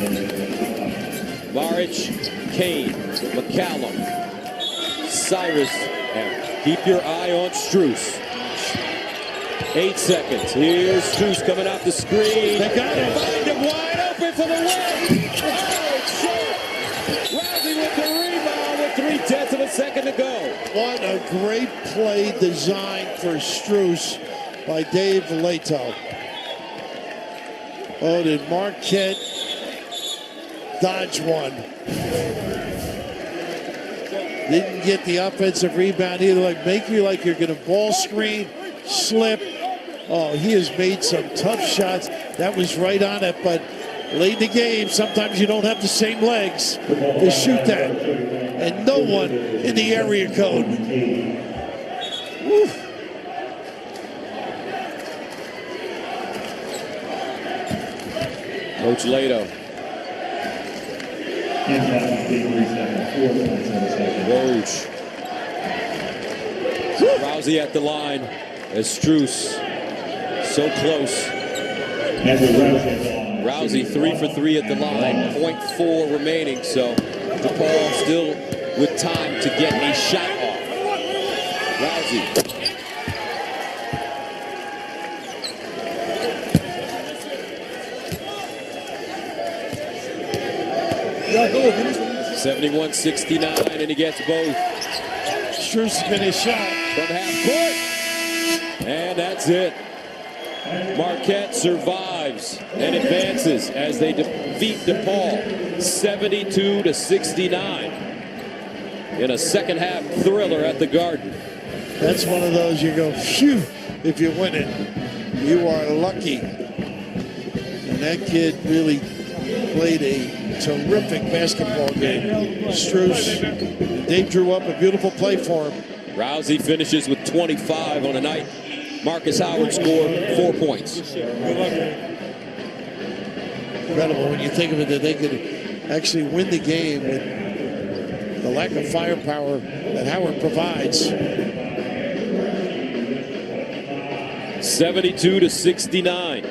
Maric, Kane, McCallum, Cyrus, and keep your eye on Strus. 8 seconds. Here's Strus coming out the screen. They got him. Find him wide open for the win. Oh, it's short. Rousey with the rebound with 3/10 of a second to go. What a great play designed for Strus by Dave Leto. Oh, did Marquette dodge one? Didn't get the offensive rebound either. Like, make me like you're going to ball screen, slip. Oh, he has made some tough shots. That was right on it, but late in the game, sometimes you don't have the same legs to shoot that. And no one in the area code. Woo. Coach Lato. Woj. Rousey at the line as Strus so close. Rousey 3 for 3 at the line, 0.4 remaining, so Depaul still with time to get a shot off. Rousey. Yeah, go, finish. 71-69, and he gets both. Strus has been his shot. From half court. And that's it. Marquette survives and advances as they defeat Depaul 72-69 in a second half thriller at the Garden. That's one of those you go, phew, if you win it. You are lucky. And that kid really played a terrific basketball game. Strus, Dave drew up a beautiful play for him. Rousey finishes with 25 on the night. Marcus Howard scored 4 points. Incredible when you think of it that they could actually win the game with the lack of firepower that Howard provides. 72-69.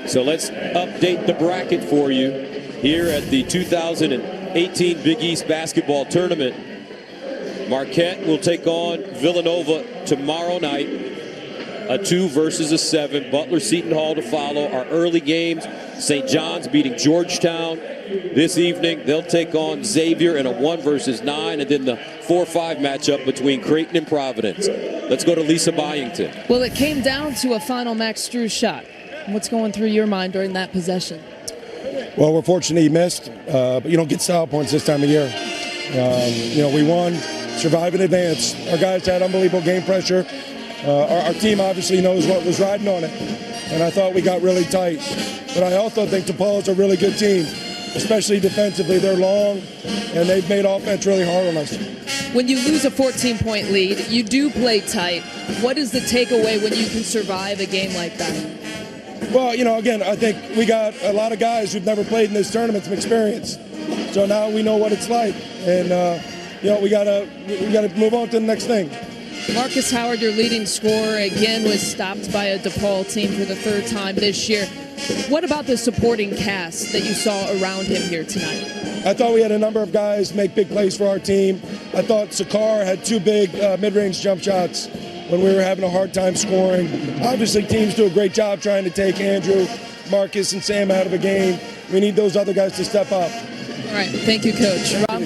So let's update the bracket for you here at the 2018 Big East Basketball Tournament. Marquette will take on Villanova tomorrow night. A 2 versus a 7. Butler Seton Hall to follow. Our early games, St. John's beating Georgetown. This evening, they'll take on Xavier in a 1 versus 9, and then the 4-5 matchup between Creighton and Providence. Let's go to Lisa Byington. Well, it came down to a final Max Strus shot. What's going through your mind during that possession? Well, we're fortunate he missed, but you don't get style points this time of year. We won, survive and advance. Our guys had unbelievable game pressure. Our team obviously knows what was riding on it, and I thought we got really tight. But I also think DePaul is a really good team, especially defensively. They're long, and they've made offense really hard on us. When you lose a 14-point lead, you do play tight. What is the takeaway when you can survive a game like that? Well, again, I think we got a lot of guys who've never played in this tournament, some experience. So now we know what it's like, and we gotta move on to the next thing. Marcus Howard, your leading scorer, again was stopped by a DePaul team for the 3rd time this year. What about the supporting cast that you saw around him here tonight? I thought we had a number of guys make big plays for our team. I thought Sakar had 2 big mid-range jump shots when we were having a hard time scoring. Obviously, teams do a great job trying to take Andrew, Marcus, and Sam out of a game. We need those other guys to step up. All right. Thank you, Coach. Rob?